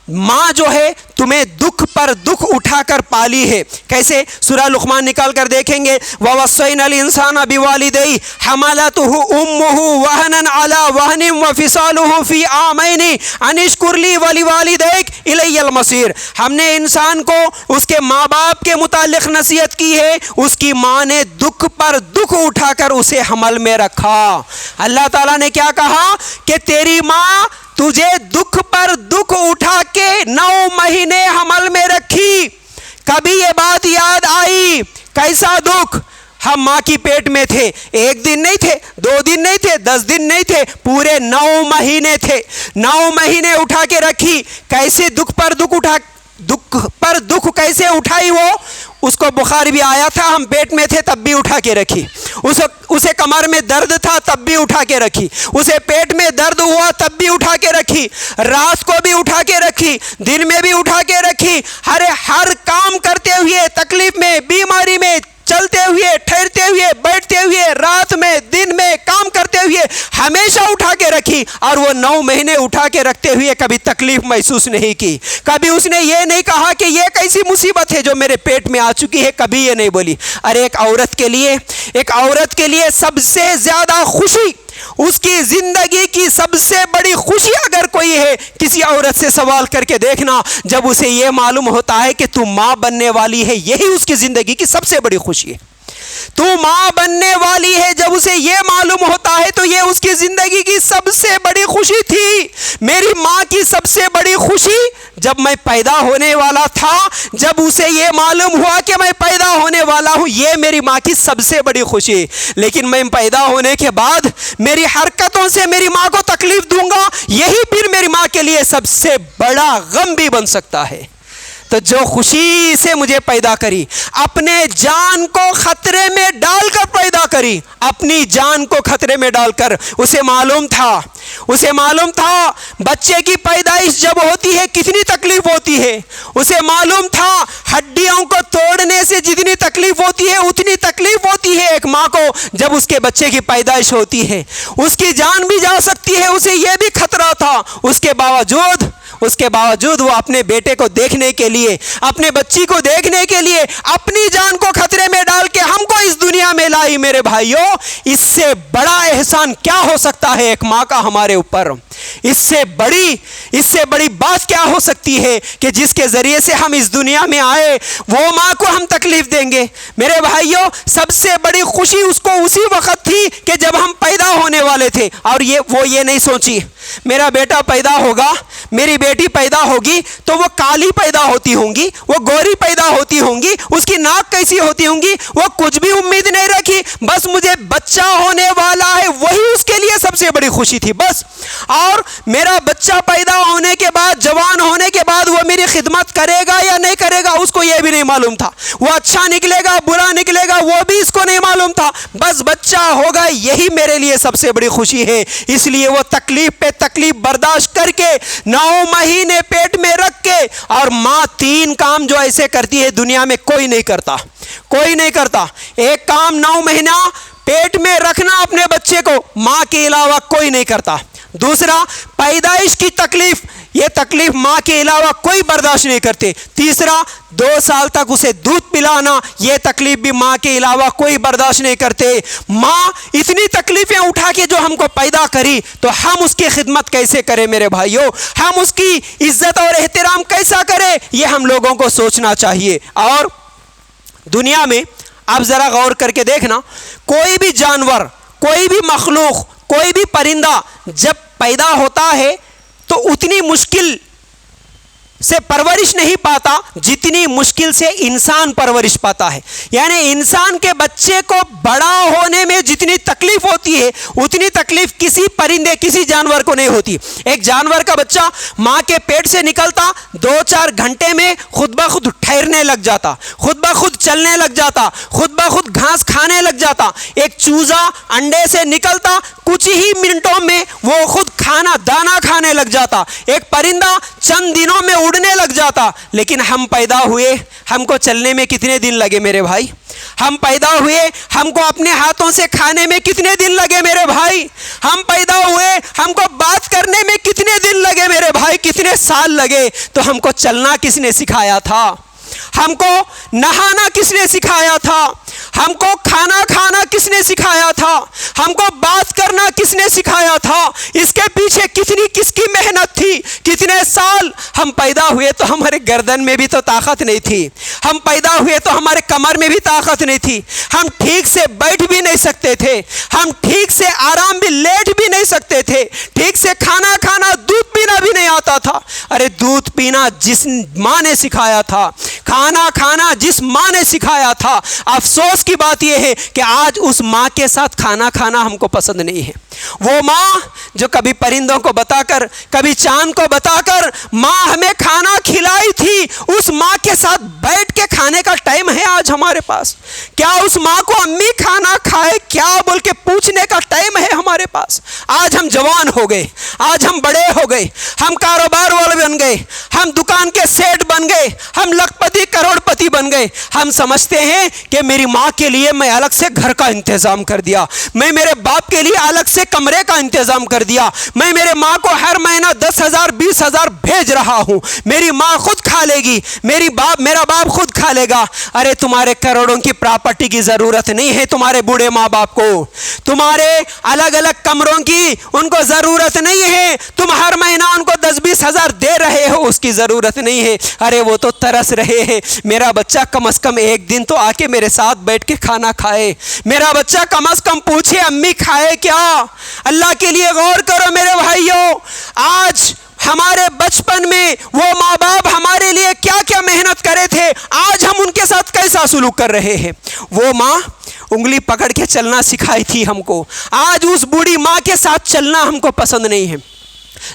ماں جو ہے تمہیں دکھ پر دکھ اٹھا کر پالی ہے. کیسے؟ سورہ لقمان نکال کر دیکھیں گے, وَوَصَّيْنَا الْإِنسَانَ بِوَالِدَيْهِ حَمَلَتْهُ أُمُّهُ وَهْنًا عَلَى وَهْنٍ وَفِصَالُهُ فِي عَامَيْنِ أَنِ اشْكُرْ لِي وَلِوَالِدَيْكَ إِلَيَّ الْمَصِيرُ. ہم نے انسان کو اس کے ماں باپ کے متعلق نصیحت کی ہے, اس کی ماں نے دکھ پر دکھ اٹھا کر اسے حمل میں رکھا. اللہ تعالیٰ نے کیا کہا کہ تیری ماں تجھے دکھ پر دکھ اٹھا کے 9 مہینے حمل میں رکھی. کبھی یہ بات یاد آئی کیسا دکھ؟ ہم ماں کی پیٹ میں تھے, 1 دن نہیں تھے, 2 دن نہیں تھے, 10 دن نہیں تھے, پورے 9 مہینے تھے. 9 مہینے اٹھا کے رکھی. کیسے دکھ پر دکھ کیسے اٹھائی وہ؟ اس کو بخار بھی آیا تھا, ہم پیٹ میں تھے تب بھی اٹھا کے رکھی. اسے کمر میں درد تھا تب بھی اٹھا کے رکھی. اسے پیٹ میں درد ہوا تب بھی اٹھا کے رکھی. رات کو بھی اٹھا کے رکھی, دن میں بھی اٹھا کے رکھی. ہر کام کرتے ہوئے, تکلیف میں, بیماری میں, چلتے ہوئے, ٹھہرتے ہوئے, بیٹھتے ہوئے, رات میں, دن میں, کام کرتے ہوئے ہمیشہ اٹھا کے رکھی. اور وہ 9 مہینے اٹھا کے رکھتے ہوئے کبھی تکلیف محسوس نہیں کی. کبھی اس نے یہ نہیں کہا کہ یہ کیسی مصیبت ہے جو میرے پیٹ میں آ چکی ہے, کبھی یہ نہیں بولی. ارے ایک عورت کے لیے سب سے زیادہ خوشی, اس کی زندگی کی سب سے بڑی خوشی اگر کوئی ہے, کسی عورت سے سوال کر کے دیکھنا, جب اسے یہ معلوم ہوتا ہے کہ تو ماں بننے والی ہے, یہی اس کی زندگی کی سب سے بڑی خوشی ہے. تو ماں بننے والی ہے, جب اسے یہ معلوم ہوتا ہے تو یہ اس کی زندگی کی سب سے بڑی خوشی تھی. میری ماں کی سب سے بڑی خوشی جب میں پیدا ہونے والا تھا, جب اسے یہ معلوم ہوا کہ میں پیدا ہونے والا ہوں, یہ میری ماں کی سب سے بڑی خوشی. لیکن میں پیدا ہونے کے بعد میری حرکتوں سے میری ماں کو تکلیف دوں گا, یہی پھر میری ماں کے لیے سب سے بڑا غم بھی بن سکتا ہے. تو جو خوشی سے مجھے پیدا کری, اپنے جان کو خطرے میں ڈال کر پیدا کری, اپنی جان کو خطرے میں ڈال کر. اسے معلوم تھا بچے کی پیدائش جب ہوتی ہے کتنی تکلیف ہوتی ہے. اسے معلوم تھا ہڈیوں کو توڑنے سے جتنی تکلیف ہوتی ہے اتنی تکلیف ہوتی ہے ایک ماں کو جب اس کے بچے کی پیدائش ہوتی ہے. اس کی جان بھی جا سکتی ہے, اسے یہ بھی خطرہ تھا. اس کے باوجود وہ اپنے بیٹے کو دیکھنے کے لیے, اپنے بچی کو دیکھنے کے لیے اپنی جان کو خطرے میں ڈال کے ہم کو اس دنیا میں لائی. میرے بھائیوں, اس سے بڑا احسان کیا ہو سکتا ہے ایک ماں کا ہمارے اوپر؟ اس سے بڑی بات کیا ہو سکتی ہے کہ جس کے ذریعے سے ہم اس دنیا میں آئے وہ ماں کو ہم تکلیف دیں گے؟ میرے بھائیوں, سب سے بڑی خوشی اس کو اسی وقت تھی کہ جب ہم پیدا ہونے والے تھے, اور وہ یہ نہیں سوچی میرا بیٹا پیدا ہوگا, میری بیٹی پیدا ہوگی تو وہ کالی پیدا ہوتی ہوں گی, وہ گوری پیدا ہوتی ہوں گی, اس کی ناک کیسی ہوتی ہوں گی, وہ کچھ بھی امید نہیں رکھی. بس مجھے بچہ ہونے والا ہے, وہی اس کے لیے سب سب سے بڑی خوشی تھی بس. اور میرا بچہ پیدا ہونے کے بعد، جوان ہونے کے بعد وہ میری خدمت کرے گا یا نہیں کرے گا اس کو یہ بھی نہیں معلوم تھا. وہ اچھا نکلے گا برا نکلے گا وہ بھی اس کو نہیں معلوم تھا. بس بچہ ہوگا یہی میرے لیے سب سے بڑی خوشی ہے. اس لیے وہ تکلیف پہ تکلیف برداشت کر کے 9 مہینے پیٹ میں رکھ کے، اور ماں 3 کام جو ایسے کرتی ہے دنیا میں کوئی نہیں کرتا، کوئی نہیں کرتا. ایک کام 9 مہینہ پیٹ میں رکھنا اپنے بچے کو ماں کے علاوہ کوئی نہیں کرتا. دوسرا پیدائش کی تکلیف، یہ تکلیف ماں کے علاوہ کوئی برداشت نہیں کرتے. تیسرا 2 سال تک اسے دودھ پلانا، یہ تکلیف بھی ماں کے علاوہ کوئی برداشت نہیں کرتے. ماں اتنی تکلیفیں اٹھا کے جو ہم کو پیدا کری تو ہم اس کی خدمت کیسے کریں میرے بھائیوں، ہم اس کی عزت اور احترام کیسا کریں، یہ ہم لوگوں کو سوچنا چاہیے. اور دنیا میں آپ ذرا غور کر کے دیکھنا، کوئی بھی جانور، کوئی بھی مخلوق، کوئی بھی پرندہ جب پیدا ہوتا ہے تو اتنی مشکل سے پرورش نہیں پاتا جتنی مشکل سے انسان پرورش پاتا ہے. یعنی انسان کے بچے کو بڑا ہونے میں جتنی تکلیف ہوتی ہے اتنی تکلیف کسی پرندے، کسی جانور کو نہیں ہوتی. ایک جانور کا بچہ ماں کے پیٹ سے نکلتا 2-4 گھنٹے میں خود بخود ٹھہرنے لگ جاتا، خود بخود چلنے لگ جاتا، خود بخود گھاس کھانے لگ جاتا. ایک چوزا انڈے سے نکلتا کچھ ہی منٹوں میں وہ خود دانا کھانے لگ جاتا. ایک پرندہ چند دنوں میں اڑنے لگ جاتا. لیکن ہم پیدا ہوئے، ہم کو چلنے میں کتنے دن لگے میرے بھائی؟ ہم پیدا ہوئے، ہم کو اپنے ہاتھوں سے کھانے میں کتنے دن لگے میرے بھائی؟ ہم پیدا ہوئے، ہم کو بات کرنے میں کتنے دن لگے میرے بھائی؟ کتنے سال لگے؟ تو ہم کو چلنا کس نے سکھایا تھا؟ ہم کو نہانا کس نے سکھایا تھا؟ ہم کو کھانا کھانا کس نے سکھایا تھا؟ ہم کو بات کرنا کس نے سکھایا تھا؟ اس کے پیچھے کس کی محنت تھی؟ کتنے سال؟ ہم پیدا ہوئے تو ہمارے گردن میں بھی تو طاقت نہیں تھی، ہم پیدا ہوئے تو ہمارے کمر میں بھی طاقت نہیں تھی، ہم ٹھیک سے بیٹھ بھی نہیں سکتے تھے، ہم ٹھیک سے آرام بھی لیٹ بھی نہیں سکتے تھے، ٹھیک سے کھانا کھانا، دودھ پینا بھی نہیں آتا تھا. ارے دودھ پینا جس ماں نے سکھایا تھا، کھانا کھانا جس ماں نے سکھایا تھا، افسوس کی بات یہ ہے کہ آج اس ماں کے ساتھ کھانا کھانا ہم کو پسند نہیں ہے. وہ ماں جو کبھی پرندوں کو بتا کر، کبھی چاند کو بتا کر ماں ہمیں کھانا کھلائی تھی، اس ماں کے ساتھ بیٹھ کے کھانے کا ٹائم ہے آج ہمارے پاس؟ کیا اس ماں کو امی کھانا کھائے کیا بول کے پوچھنے کا ٹائم ہے ہمارے پاس؟ آج ہم جوان ہو گئے، آج ہم بڑے ہو گئے، ہم کاروبار والے بن گئے، ہم دکان کے سیٹ بن گئے، ہم لکھپتی کروڑ پتی بن گئے. ہم سمجھتے ہیں کہ میری ماں کے لیے میں الگ سے گھر کا انتظام کر دیا، میں میرے باپ کے لیے الگ سے کمرے کا انتظام کر دیا، میں میرے ماں کو ہر مہینہ 10,000 20,000 بھیج رہا ہوں، میری ماں خود کھا لے گی، میرا باپ خود کھا لے گا. ارے تمہارے کروڑوں کی پراپرٹی کی ضرورت نہیں ہے تمہارے بوڑھے ماں باپ کو، تمہارے الگ الگ کمروں کی ان کو ضرورت نہیں ہے، تم ہر مہینہ ان کو 10-20 ہزار دے رہے ہو اس کی ضرورت نہیں ہے. ارے وہ تو ترس رہے ہیں میرا بچہ کم از کم ایک دن تو آ کے میرے ساتھ بیٹھ کے کھانا کھائے، میرا بچہ کم از کم پوچھے امی کھائے کیا. اللہ کے لیے غور کرو میرے بھائیوں، آج ہمارے بچپن میں وہ ماں باپ ہمارے لیے کیا کیا محنت کرے تھے، آج ہم ان کے ساتھ کیسا سلوک کر رہے ہیں. وہ ماں انگلی پکڑ کے چلنا سکھائی تھی ہم کو، آج اس بوڑھی ماں کے ساتھ چلنا ہم کو پسند نہیں ہے.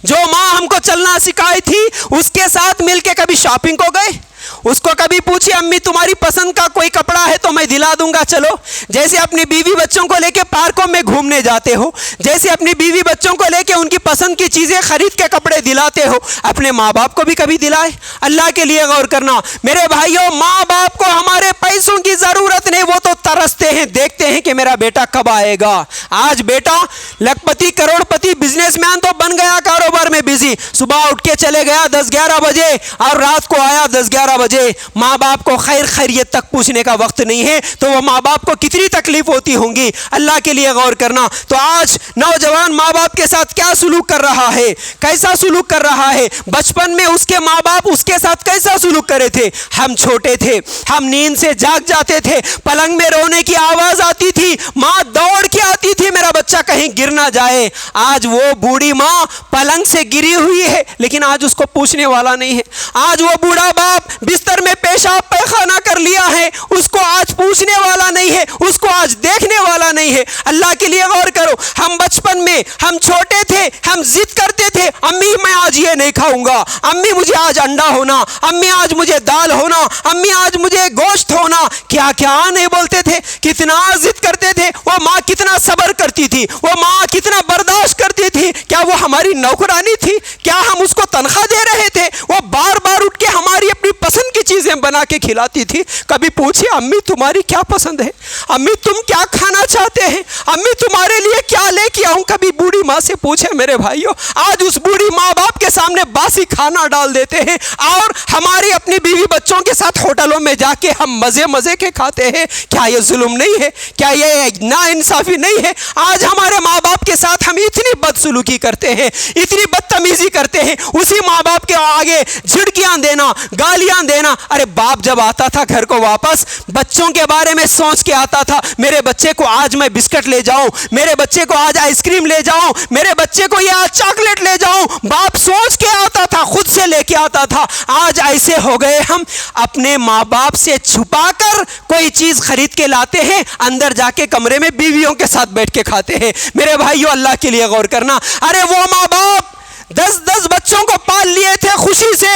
جو ماں ہم کو چلنا سکھائی تھی اس کے ساتھ مل کے کبھی شاپنگ کو گئے؟ اس کو کبھی پوچھے امی تمہاری پسند کا کوئی کپڑا ہے تو میں دلا دوں گا چلو؟ جیسے اپنی بیوی بچوں کو لے کے پارکوں میں گھومنے جاتے ہو، جیسے اپنی بیوی بچوں کو لے کے ان کی پسند کی چیزیں خرید کے کپڑے دلاتے ہو، اپنے ماں باپ کو بھی کبھی دلائے؟ اللہ کے لیے غور کرنا میرے بھائیوں، ماں باپ کو ہمارے پیسوں کی ضرورت نہیں، وہ تو ترستے ہیں، دیکھتے ہیں کہ میرا بیٹا کب آئے گا. آج بیٹا لکھپتی کروڑ پتی بزنس مین تو بن گیا، کاروبار میں بزی، صبح اٹھ کے چلے گیا 10-11 بجے اور رات کو آیا 10-11 بجے. ماں باپ کو خیر خیریت تک پوچھنے کا وقت نہیں ہے، تو وہ ماں باپ کو کتنی تکلیف ہوتی ہوں گی. اللہ کے لیے غور کرنا. تو آج نوجوان ماں باپ کے ساتھ کیا سلوک کر رہا ہے، کیسا سلوک کر رہا ہے؟ بچپن میں اس کے ماں باپ اس کے ساتھ کیسا سلوک کرے تھے؟ ہم چھوٹے تھے، ہم نیند سے جاگ جاتے تھے، پلنگ میں رونے کی آواز آتی تھی، ماں دوڑ کے آتی تھی میرا بچہ کہیں گر نہ جائے. آج وہ بوڑھی ماں پلنگ سے گری ہوئی ہے لیکن آج اس کو پوچھنے والا نہیں ہے. آج وہ بوڑھا باپ بستر میں پیشاب پیخانہ کر لیا ہے، اس کو آج پوچھنے والا نہیں ہے، اس کو آج دیکھنے والا نہیں ہے. اللہ کے لیے غور کرو. ہم بچپن میں ہم چھوٹے تھے، ہم ضد کرتے تھے، امی میں آج یہ نہیں کھاؤں گا، امی مجھے آج انڈا ہونا، امی آج مجھے دال ہونا، امی آج مجھے گوشت ہونا، کیا کیا نہیں بولتے تھے، کتنا ضد کرتے تھے۔ وہ ماں کتنا صبر کرتی تھی، وہ ماں کتنا برداشت کرتی تھی۔ کیا وہ ہماری نوکرانی تھی؟ کیا ہم اس کو تنخواہ دے رہے تھے؟ وہ بار بار اٹھ کے ہماری اپنی پسند کی چیزیں بنا کے کھلاتی تھی۔ کبھی پوچھے امی تمہاری کیا پسند ہے، امی تم کیا کھانا چاہتے ہیں، امی تمہارے لیے کیا لے کے آؤں؟ کبھی بوڑھی ماں سے پوچھے میرے بھائیوں۔ آج اس بوڑھی ماں باپ کے سامنے باسی کھانا ڈال دیتے ہیں اور ہماری اپنی بیوی بچوں کے ساتھ ہوٹلوں میں جا کے ہم مزے کے کھاتے ہیں۔ کیا یہ ظلم نہیں ہے؟ کیا یہ ناانصافی نہیں ہے؟ آج ہمارے ماں باپ کے ساتھ ہم اتنی بدسلوکی کرتے ہیں، اتنی بدتمیزی کرتے ہیں، اسی ماں باپ کے آگے جھڑکیاں دینا، گالیاں دینا۔ ارے باپ جب آتا تھا گھر کو واپس، بچوں کے بارے میں سوچ کے آتا تھا، میرے بچے کو آج میں بسکٹ لے جاؤں، میرے بچے کو آج آئس کریم لے جاؤں، میرے بچے کو یہ آج چاکلیٹ لے جاؤں۔ باپ سوچ کے آتا تھا، خود سے لے کے آتا تھا۔ آج ایسے ہو گئے ہم، اپنے ماں باپ سے چھپا کر کوئی چیز خرید کے لاتے ہیں، اندر جا کے کمرے میں بیویوں کے ساتھ بیٹھ کے کھاتے ہیں۔ میرے بھائیو اللہ کے لیے غور کرنا۔ ارے وہ ماں باپ 10 بچوں کو پال لیے تھے خوشی سے،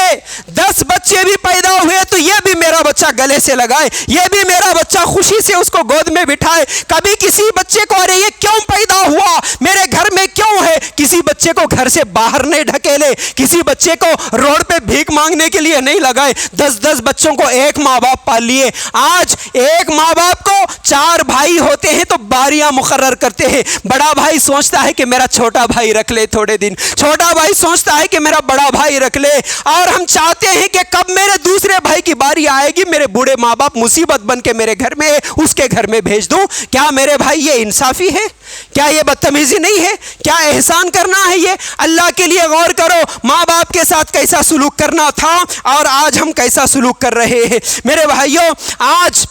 10 بچے بھی پیدا ہوئے تو یہ بھی میرا بچہ گلے سے لگائے، یہ بھی میرا بچہ خوشی سے اس کو گود میں بٹھائے۔ کبھی کسی بچے کو ارے یہ کیوں پیدا ہوا، میرے گھر میں کیوں ہے، کسی بچے کو گھر سے باہر نہیں ڈھکیلے، کسی بچے کو روڈ پہ بھیک مانگنے کے لیے نہیں لگائے۔ 10 بچوں کو ایک ماں باپ پال لیے۔ آج ایک ماں باپ کو 4 بھائی ہوتے ہیں تو باریاں مقرر کرتے ہیں۔ بڑا بھائی سوچتا ہے کہ میرا چھوٹا بھائی رکھ لے تھوڑے دن، چھوٹا بھائی سوچتا ہے کہ میرا بڑا بھائی رکھ لے، اور ہم چاہتے ہیں کہ کب میرے دوسرے بھائی کی باری آئے گی، میرے بوڑھے ماں باپ مصیبت بن کے میرے گھر میں اس کے گھر میں بھیج دوں۔ کیا میرے بھائی یہ انصافی ہے؟ کیا یہ بدتمیزی نہیں ہے؟ کیا احسان کرنا ہے یہ؟ اللہ کے لیے غور کرو، ماں باپ کے ساتھ کیسا سلوک کرنا تھا اور آج ہم کیسا سلوک کر رہے ہیں۔ میرے بھائیوں آج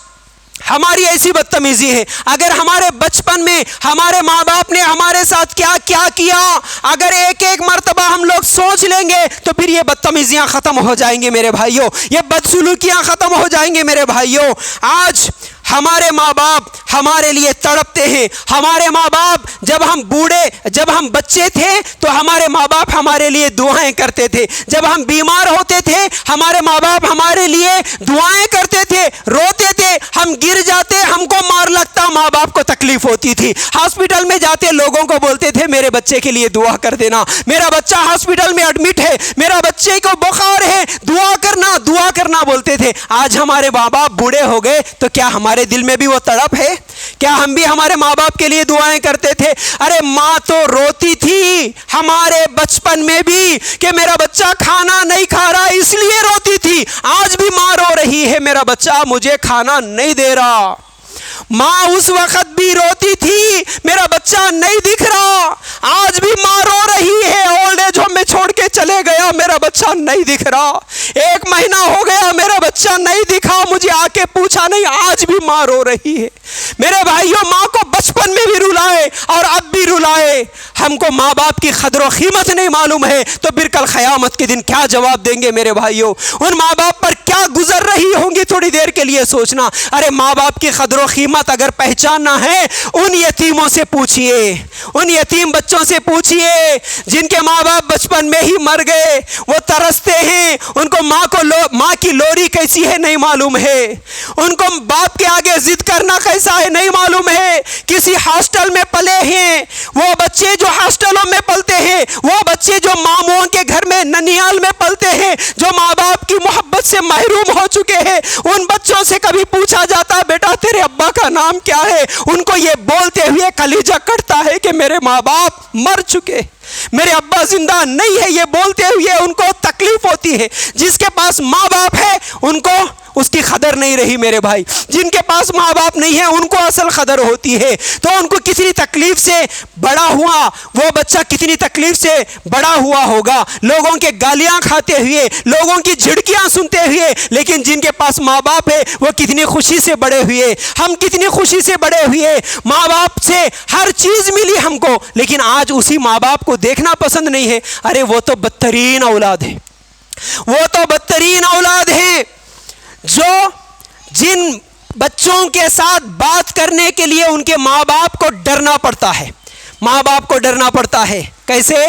ہماری ایسی بدتمیزی ہے۔ اگر ہمارے بچپن میں ہمارے ماں باپ نے ہمارے ساتھ کیا کیا کیا، اگر ایک مرتبہ ہم لوگ سوچ لیں گے تو پھر یہ بدتمیزیاں ختم ہو جائیں گے میرے بھائیوں، یہ بدسلوکیاں ختم ہو جائیں گے میرے بھائیوں۔ آج ہمارے ماں باپ ہمارے لیے تڑپتے ہیں۔ ہمارے ماں باپ جب ہم بچے تھے تو ہمارے ماں باپ ہمارے لیے دعائیں کرتے تھے۔ جب ہم بیمار ہوتے تھے ہمارے ماں باپ ہمارے لیے دعائیں کرتے تھے، روتے تھے، ہم گر جاتے ہم کو مار لگتا، ماں باپ کو تکلیف ہوتی تھی۔ ہاسپٹل میں جاتے لوگوں کو بولتے تھے میرے بچے کے لیے دعا کر دینا، میرا بچہ ہاسپٹل میں ایڈمٹ ہے، میرا بچے کو بخار ہے، دعا کرنا بولتے تھے۔ آج ہمارے ماں باپ بوڑھے ہو گئے تو کیا ہمارے دل میں بھی وہ تڑپ ہے؟ کیا ہم بھی ہمارے ماں باپ کے لیے دعائیں کرتے تھے؟ ارے ماں تو روتی تھی ہمارے بچپن میں بھی کہ میرا بچہ کھانا نہیں کھا رہا اس لیے روتی تھی، آج بھی ماں رو رہی ہے میرا بچہ مجھے کھانا نہیں دے رہا۔ ماں اس وقت بھی روتی تھی میرا بچہ نہیں دکھ رہا، آج بھی ماں رو رہی ہے اولڈ ایج ہوم میں چھوڑ کے چلے گیا میرا بچہ نہیں دکھ رہا، 1 مہینہ ہو گیا میرا بچہ نہیں دکھا، مجھے آ کے پوچھا نہیں، آج بھی ماں رو رہی ہے۔ میرے بھائیوں ماں کو بچپن میں بھی رلائے اور اب بھی رلائے۔ ہم کو ماں باپ کی قدر و قیمت نہیں معلوم ہے تو پھر کل قیامت کے دن کیا جواب دیں گے میرے بھائیوں؟ ان ماں باپ پر کیا گزر رہی ہوں گی، تھوڑی دیر کے لیے سوچنا۔ ارے ماں باپ کی قدر و قیمت اگر پہچاننا ہے ان یتیموں سے پوچھئے، ان یتیم بچوں سے پوچھئے جن کے ماں باپ بچپن میں ہی مر گئے، وہ ترستے ہیں، ان کو ماں کی لوری کیسی ہے نہیں معلوم ہے، ان کو باپ کے آگے ضد کرنا کیسا ہے نہیں معلوم ہے۔ کسی ہاسٹل میں پلے ہیں، وہ بچے جو ہاسٹلوں میں پلتے ہیں، وہ بچے جو ماموں کے گھر میں ننیال میں پلتے ہیں، جو ماں باپ کی محبت سے محروم ہو چکے ہیں، ان بچوں سے کبھی پوچھا جاتا بیٹا تیرے ابا کا نام کیا ہے؟ ان کو یہ بولتے ہوئے کلیجہ کٹتا ہے کہ میرے ماں باپ مر چکے، میرے ابا زندہ نہیں ہے، یہ بولتے ہوئے ان کو تکلیف ہوتی ہے۔ جس کے پاس ماں باپ ہے ان کو اس کی قدر نہیں رہی میرے بھائی، جن کے پاس ماں باپ نہیں ہے ان کو اصل قدر ہوتی ہے۔ تو ان کو کتنی تکلیف سے بڑا ہوا وہ بچہ، کتنی تکلیف سے بڑا ہوا ہوگا، لوگوں کے گالیاں کھاتے ہوئے، لوگوں کی جھڑکیاں سنتے ہوئے، لیکن جن کے پاس ماں باپ ہے وہ کتنی خوشی سے بڑے ہوئے۔ ہم کتنی خوشی سے بڑے ہوئے، ماں باپ سے ہر چیز ملی ہم کو، لیکن آج اسی ماں باپ کو دیکھنا پسند نہیں ہے۔ ارے وہ تو بدترین اولاد ہے، وہ تو بدترین اولاد ہیں جن بچوں کے ساتھ بات کرنے کے لیے ان کے ماں باپ کو ڈرنا پڑتا ہے۔ ماں باپ کو ڈرنا پڑتا ہے۔ کیسے؟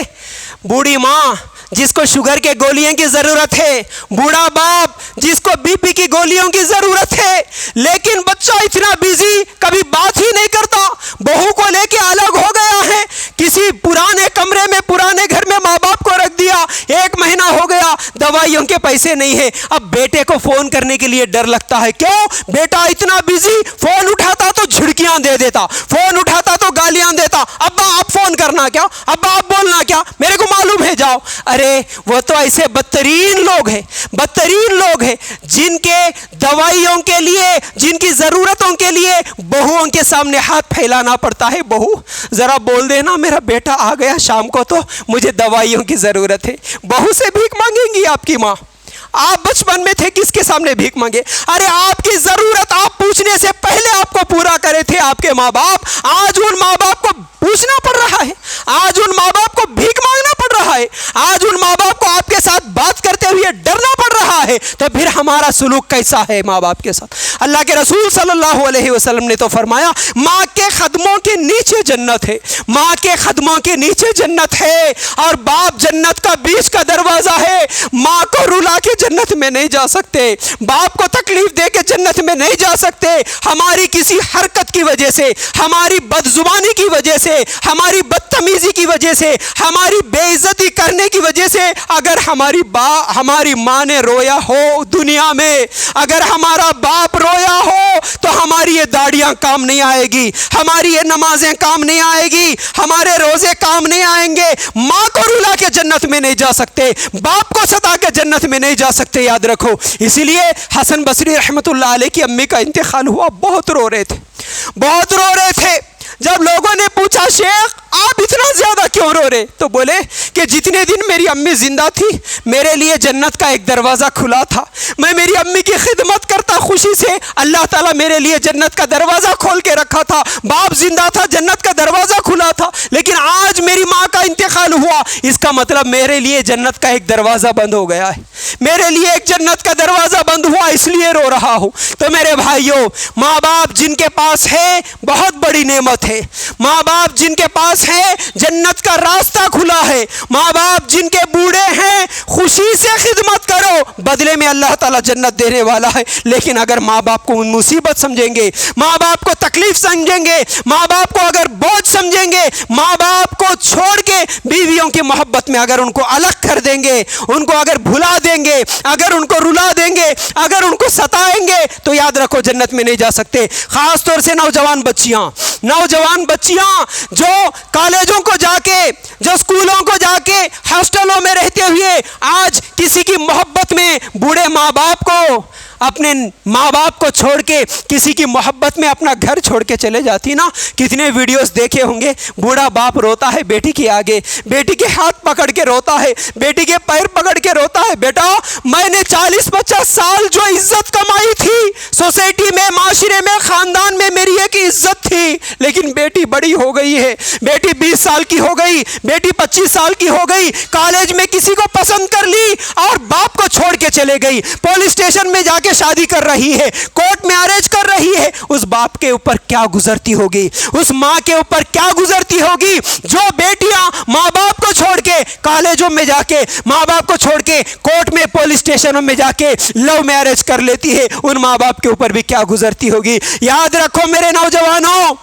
بوڑھی ماں جس کو شوگر کے گولیوں کی ضرورت ہے، بوڑھا باپ جس کو بی پی کی گولیوں کی ضرورت ہے، لیکن بچہ اتنا بیزی کبھی بات ہی نہیں کرتا، بہو کو لے کے الگ ہو گیا ہے، کسی پرانے کمرے میں پرانے گھر میں ماں باپ کو رکھ دیا، 1 مہینہ ہو گیا، دوائیوں کے پیسے نہیں ہے، اب بیٹے کو فون کرنے کے لیے ڈر لگتا ہے۔ کیوں؟ بیٹا اتنا بیزی، فون اٹھاتا تو جھڑکیاں دے دیتا، فون اٹھاتا تو گالیاں دیتا، ابا آپ فون کرنا کیا، ابا آپ بولنا کیا، میرے کو معلوم ہے، جاؤ۔ ارے وہ تو ایسے بدترین لوگ ہیں جن کے دوائیوں کے لیے، جن کی ضرورتوں کے لیے بہوؤں کے سامنے ہاتھ پھیلانا پڑتا ہے۔ بہو ذرا بول دینا میرا بیٹا آ گیا شام کو تو مجھے دوائیوں کی ضرورت ہے۔ بہو سے بھیک مانگیں گی آپ کی ماں؟ آپ بچپن میں تھے کس کے سامنے بھیک مانگے؟ ارے آپ کی ضرورت آپ پوچھنے سے پہلے آپ کو پورا کرے تھے آپ کے ماں باپ، آج ان ماں باپ کو پوچھنا پڑ رہا ہے، آج ان ماں باپ کو بھیک مانگنا پڑ رہا ہے، آج ان ماں باپ کو آپ کے ساتھ بات کرتے ہوئے ڈرنا پڑ رہا ہے، تو پھر ہمارا سلوک کیسا ہے ماں باپ کے ساتھ؟ اللہ کے رسول صلی اللہ علیہ وسلم نے تو فرمایا ماں کے قدموں کے نیچے جنت ہے، ماں کے قدموں کے نیچے جنت ہے، اور باپ جنت کا بیچ کا دروازہ ہے۔ ماں کو رلا کے جنت میں نہیں جا سکتے، باپ کو تکلیف دے کے جنت میں نہیں جا سکتے، ہماری کسی حرکت کی وجہ سے، ہماری بدزبانی کی وجہ سے، ہماری بدتمیزی کی وجہ سے، ہماری بے عزتی کرنے کی وجہ سے، اگر ہماری ماں نے رویا ہو دنیا میں، اگر ہمارا باپ رویا ہو تو ہماری یہ داڑیاں کام نہیں آئے گی، ہماری یہ نمازیں کام نہیں آئے گی، ہمارے روزے کام نہیں آئیں گے۔ ماں کو رلا کے جنت میں نہیں جا سکتے، باپ کو ستا کے جنت میں نہیں جا سکتے، یاد رکھو۔ اسی لیے حسن بصری رحمت اللہ علیہ کی امی کا انتقال ہوا، بہت رو رہے تھے۔ جب لوگوں نے پوچھا شیخ آپ اتنا زیادہ کیوں رو رہے؟ تو بولے کہ جتنے دن میری امی زندہ تھی میرے لیے جنت کا ایک دروازہ کھلا تھا، میں میری امی کی خدمت کرتا خوشی سے، اللہ تعالیٰ میرے لیے جنت کا دروازہ کھول کے رکھا تھا، باپ زندہ تھا جنت کا دروازہ کھلا تھا، لیکن آج میری ماں کا انتقال ہوا، اس کا مطلب میرے لیے جنت کا ایک دروازہ بند ہو گیا ہے، میرے لیے ایک جنت کا دروازہ بند ہوا، اس لیے رو رہا ہوں۔ تو میرے بھائیوں، ماں باپ جن کے پاس ہے بہت بڑی نعمت ہے، ماں باپ جن کے پاس ہے جنت کا راستہ کھلا ہے، ماں باپ جن کے بوڑھے ہیں خوشی سے خدمت کرو، بدلے میں اللہ تعالیٰ جنت دینے والا ہے۔ لیکن اگر ماں باپ کو مصیبت سمجھیں گے، ماں باپ کو تکلیف سمجھیں گے، ماں باپ کو اگر بوجھ سمجھیں گے، ماں باپ کو چھوڑ کے بیویوں کی محبت میں اگر ان کو الگ کر دیں گے، ان کو اگر بھلا دیں گے، اگر ان کو رلا دیں گے، اگر ان کو ستائیں گے، تو یاد رکھو جنت میں نہیں جا سکتے۔ خاص طور سے نوجوان بچیاں جو کالجوں کو جا کے، جو اسکولوں کو جا کے، ہاسٹلوں میں رہتے ہوئے آج کسی کی محبت میں بوڑھے ماں باپ کو، اپنے ماں باپ کو چھوڑ کے کسی کی محبت میں اپنا گھر چھوڑ کے چلے جاتی نا، کتنے ویڈیوز دیکھے ہوں گے، بوڑھا باپ روتا ہے بیٹی کے آگے، بیٹی کے ہاتھ پکڑ کے روتا ہے، بیٹی کے پیر پکڑ کے روتا ہے، بیٹا میں نے 40-50 سال جو عزت کمائی تھی سوسائٹی میں، معاشرے میں، خاندان میں میری ایک عزت تھی، لیکن بیٹی بڑی ہو گئی ہے، بیٹی 20 سال کی ہو گئی، بیٹی 25 سال کی ہو گئی، کالج میں کسی کو پسند کر لی اور باپ کو چھوڑ کے چلے گئی، پولیس اسٹیشن میں جا کے شادی کر رہی ہے، کورٹ میرج کر رہی ہے، اس باپ کے اوپر کیا گزرتی ہوگی، اس ماں کے اوپر کیا گزرتی ہوگی جو بیٹیاں ماں باپ کو چھوڑ کے کالجوں میں جا کے، ماں باپ کو چھوڑ کے کورٹ میں، پولیس اسٹیشنوں میں جا کے لو میرج کر لیتی ہے، ان ماں باپ کے اوپر بھی کیا گزرتی ہوگی۔ یاد رکھو میرے نوجوانوں،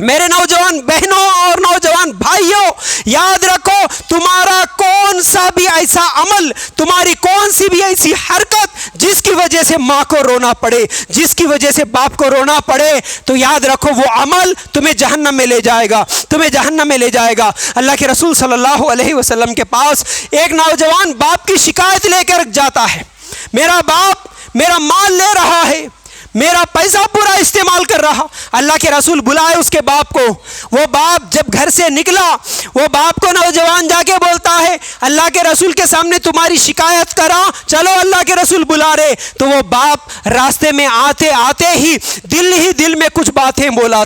میرے نوجوان بہنوں اور نوجوان بھائیوں، یاد رکھو تمہارا کون سا بھی ایسا عمل، تمہاری کون سی بھی ایسی حرکت جس کی وجہ سے ماں کو رونا پڑے، جس کی وجہ سے باپ کو رونا پڑے، تو یاد رکھو وہ عمل تمہیں جہنم میں لے جائے گا۔ اللہ کے رسول صلی اللہ علیہ وسلم کے پاس ایک نوجوان باپ کی شکایت لے کر جاتا ہے، میرا باپ میرا مال لے رہا ہے، میرا پیسہ پورا استعمال کر رہا۔ اللہ کے رسول بلائے اس کے باپ کو، وہ باپ جب گھر سے نکلا، وہ باپ کو نوجوان جا کے بولتا ہے اللہ کے رسول کے سامنے تمہاری شکایت کرا، چلو اللہ کے رسول بلا رہے۔ تو وہ باپ راستے میں آتے ہی دل میں کچھ باتیں بولا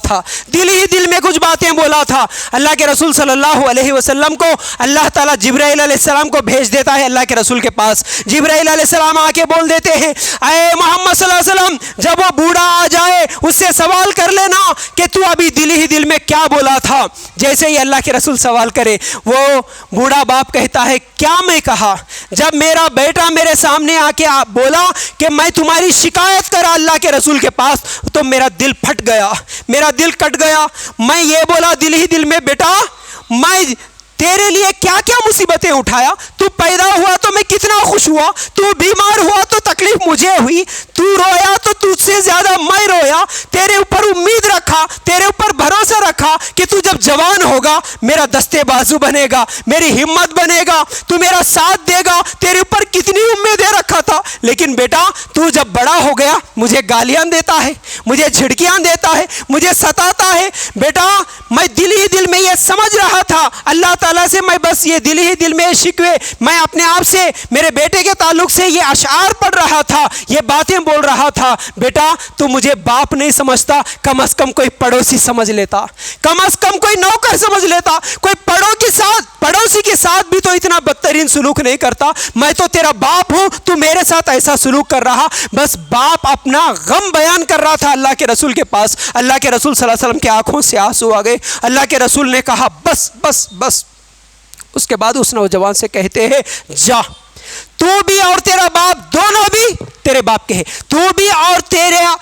تھا، اللہ کے رسول صلی اللہ علیہ وسلم کو اللہ تعالیٰ جبرائیل علیہ السلام کو بھیج دیتا ہے اللہ کے رسول کے پاس۔ جبرائیل علیہ السلام آ کے بول دیتے ہیں اے محمد صلی اللہ علیہ وسلم، جب جب وہ بوڑھا آ جائے اس سے سوال کر لینا کہ تو ابھی دل ہی دل میں کیا بولا تھا۔ جیسے ہی اللہ کے رسول سوال کرے، وہ بوڑھا باپ کہتا ہے کیا میں کہا؟ جب میرا بیٹا میرے سامنے آ کے بولا کہ میں تمہاری شکایت کرا اللہ کے رسول کے پاس، تو میرا دل پھٹ گیا، میرا دل کٹ گیا۔ میں یہ بولا دل ہی دل میں، بیٹا میں تیرے لیے کیا کیا مصیبتیں اٹھایا، تو پیدا ہوا تو میں کتنا خوش ہوا، تو بیمار ہوا تو تکلیف مجھے ہوئی، تو رویا تو تجھ سے زیادہ میں رویا، تیرے اوپر امید رکھا، تیرے اوپر بھروسہ رکھا کہ تو جب جوان ہوگا میرا دستے بازو بنے گا، میری ہمت بنے گا، تو میرا ساتھ دے گا، تیرے اوپر کتنی امیدیں رکھا تھا، لیکن بیٹا تو جب بڑا ہو گیا مجھے گالیاں دیتا ہے، مجھے جھڑکیاں دیتا ہے، مجھے ستاتا ہے۔ بیٹا میں دل ہی دل میں یہ سمجھ رہا تھا اللہ تعالیٰ سے، میں بس یہ دل ہی دل میں شکوے، میں اپنے آپ سے میرے بیٹے کے تعلق سے یہ اشعار پڑھ رہا تھا، یہ باتیں بول رہا تھا۔ بیٹا تو مجھے باپ نہیں سمجھتا، کم از کم کوئی پڑوسی سمجھ لیتا، کم از کم کوئی نوکر سمجھ لیتا، کوئی پڑوسی کے ساتھ بھی تو اتنا بدترین سلوک نہیں کرتا۔ میں تو تیرا باپ ہوں، تو میرے ساتھ ایسا سلوک کر رہا۔ بس باپ اپنا غم بیان کر رہا تھا اللہ کے رسول کے پاس۔ اللہ کے رسول صلی اللہ علیہ وسلم کی آنکھوں سے آنسو آ گئے۔ اللہ کے رسول نے کہا بس بس بس۔ اس کے بعد اس نوجوان سے کہتے ہیں جا، تو بھی اور تیرا باپ دونوں بھی تیرے باپ کے ہیں، تو بھی اور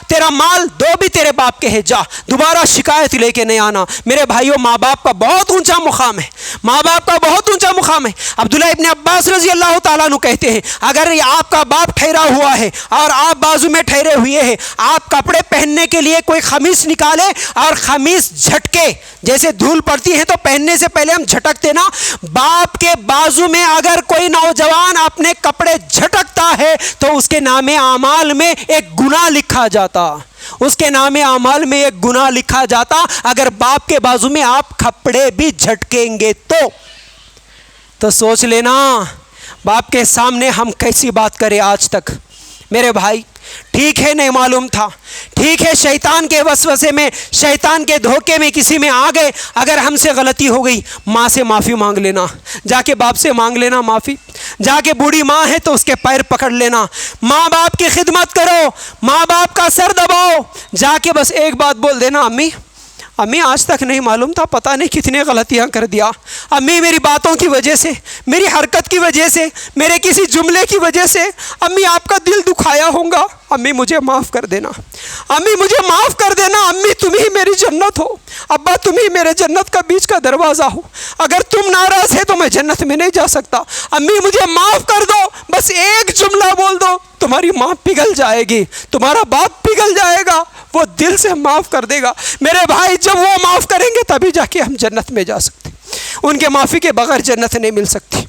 تیرا مال دو بھی تیرے باپ کے ہیں، جا دوبارہ شکایت لے کے نہیں آنا۔ میرے بھائیوں ماں باپ کا بہت اونچا مقام ہے، ماں باپ کا بہت اونچا مقام ہے۔ عبداللہ ابن عباس رضی اللہ تعالیٰ عنہ کہتے ہیں اگر آپ کا باپ ٹھہرا ہوا ہے اور آپ بازو میں ٹھہرے ہوئے ہیں، آپ کپڑے پہننے کے لیے کوئی خمیس نکالے اور خمیس جھٹکے، جیسے دھول پڑتی ہے تو پہننے سے پہلے ہم جھٹکتے نا، باپ کے بازو میں اگر کوئی نوجوان اپنے کپڑے جھٹکتا ہے تو اس کے نام اعمال میں ایک گناہ لکھا جاتا، اس کے نام اعمال میں ایک گناہ لکھا جاتا۔ اگر باپ کے بازو میں آپ کپڑے بھی جھٹکیں گے تو سوچ لینا باپ کے سامنے ہم کیسی بات کریں آج تک۔ میرے بھائی ٹھیک ہے نہیں معلوم تھا، ٹھیک ہے شیطان کے وسوسے میں، شیطان کے دھوکے میں کسی میں آ گئے، اگر ہم سے غلطی ہو گئی ماں سے معافی مانگ لینا، جا کے باپ سے مانگ لینا معافی، جا کے بوڑھی ماں ہے تو اس کے پیر پکڑ لینا، ماں باپ کی خدمت کرو، ماں باپ کا سر دباؤ، جا کے بس ایک بات بول دینا امی آج تک نہیں معلوم تھا، پتہ نہیں کتنے غلطیاں کر دیا، امی میری باتوں کی وجہ سے، میری حرکت کی وجہ سے، میرے کسی جملے کی وجہ سے امی آپ کا دل دکھایا ہوگا، امی مجھے معاف کر دینا، امی مجھے معاف کر دینا، امی تم ہی میری جنت ہو، ابا تم ہی میرے جنت کا بیچ کا دروازہ ہو، اگر تم ناراض ہے تو میں جنت میں نہیں جا سکتا، امی مجھے معاف کر دو، بس ایک جملہ بول دو، تمہاری ماں پگھل جائے گی، تمہارا باپ پگھل جائے گا، وہ دل سے معاف کر دے گا۔ میرے بھائی جب وہ معاف کریں گے تبھی جا کے ہم جنت میں جا سکتے، ان کے معافی کے بغیر جنت نہیں مل سکتی۔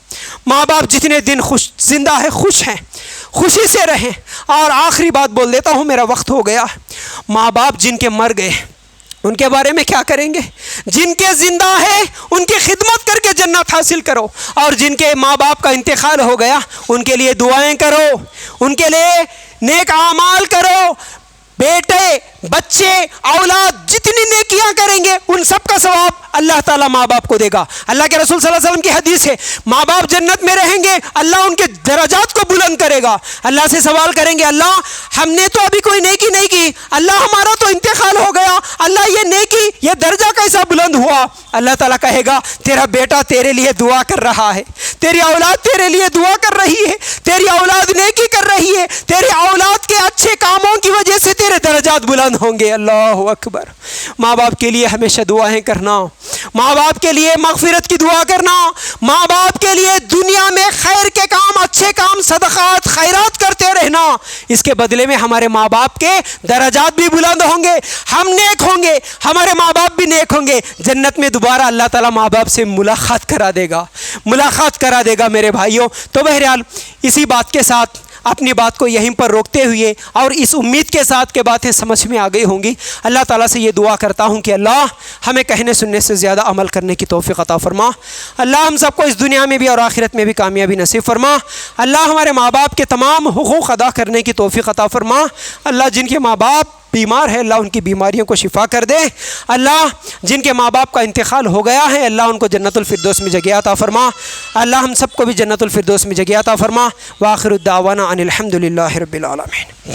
ماں باپ جتنے دن زندہ ہے خوش ہیں، خوشی سے رہیں۔ اور آخری بات بول دیتا ہوں، میرا وقت ہو گیا۔ ماں باپ جن کے مر گئے ان کے بارے میں کیا کریں گے؟ جن کے زندہ ہے ان کی خدمت کر کے جنت حاصل کرو، اور جن کے ماں باپ کا انتقال ہو گیا ان کے لیے دعائیں کرو، ان کے لیے نیک اعمال کرو۔ بیٹے، بچے، اولاد جتنی نیکیاں کریں گے ان سب کا ثواب اللہ تعالیٰ ماں باپ کو دے گا۔ اللہ کے رسول صلی اللہ علیہ وسلم کی حدیث ہے ماں باپ جنت میں رہیں گے، اللہ ان کے درجات کو بلند کرے گا۔ اللہ سے سوال کریں گے اللہ ہم نے تو ابھی کوئی نیکی نہیں کی، اللہ ہمارا تو انتقال ہو گیا، اللہ یہ نیکی یہ درجہ کیسا بلند ہوا؟ اللہ تعالیٰ کہے گا تیرا بیٹا تیرے لیے دعا کر رہا ہے، تیری اولاد تیرے لیے دعا کر رہی ہے، تیری اولاد نیکی کر رہی ہے، تیری اولاد کے اچھے کاموں کی وجہ سے تیرے درجات بلند ہوں گے۔ اللہ اکبر۔ ماں باپ کے لیے ہمیشہ دعائیں کرنا، ماں باپ کے لیے مغفرت کی دعا کرنا، ماں باپ کے لیے دنیا میں خیر کے کام، اچھے کام، صدقات، خیرات کرتے رہنا، اس کے بدلے میں ہمارے ماں باپ کے درجات بھی بلند ہوں گے، ہم نیک ہوں گے، ہمارے ماں باپ بھی نیک ہوں گے، جنت میں دوبارہ اللہ تعالیٰ ماں باپ سے ملاقات کرا دے گا میرے بھائیوں۔ تو بہرحال اسی بات کے ساتھ اپنی بات کو یہیں پر روکتے ہوئے اور اس امید کے ساتھ کہ باتیں سمجھ میں آ گئی ہوں گی، اللہ تعالیٰ سے یہ دعا کرتا ہوں کہ اللہ ہمیں کہنے سننے سے زیادہ عمل کرنے کی توفیق عطا فرما، اللہ ہم سب کو اس دنیا میں بھی اور آخرت میں بھی کامیابی نصیب فرما، اللہ ہمارے ماں باپ کے تمام حقوق ادا کرنے کی توفیق عطا فرما، اللہ جن کے ماں باپ بیمار ہے اللہ ان کی بیماریوں کو شفا کر دے، اللہ جن کے ماں باپ کا انتقال ہو گیا ہے اللہ ان کو جنت الفردوس میں جگہ عطا فرما، اللہ ہم سب کو بھی جنت الفردوس میں جگہ عطا فرما۔ وآخر الدعوانا ان الحمد للہ رب العالمین۔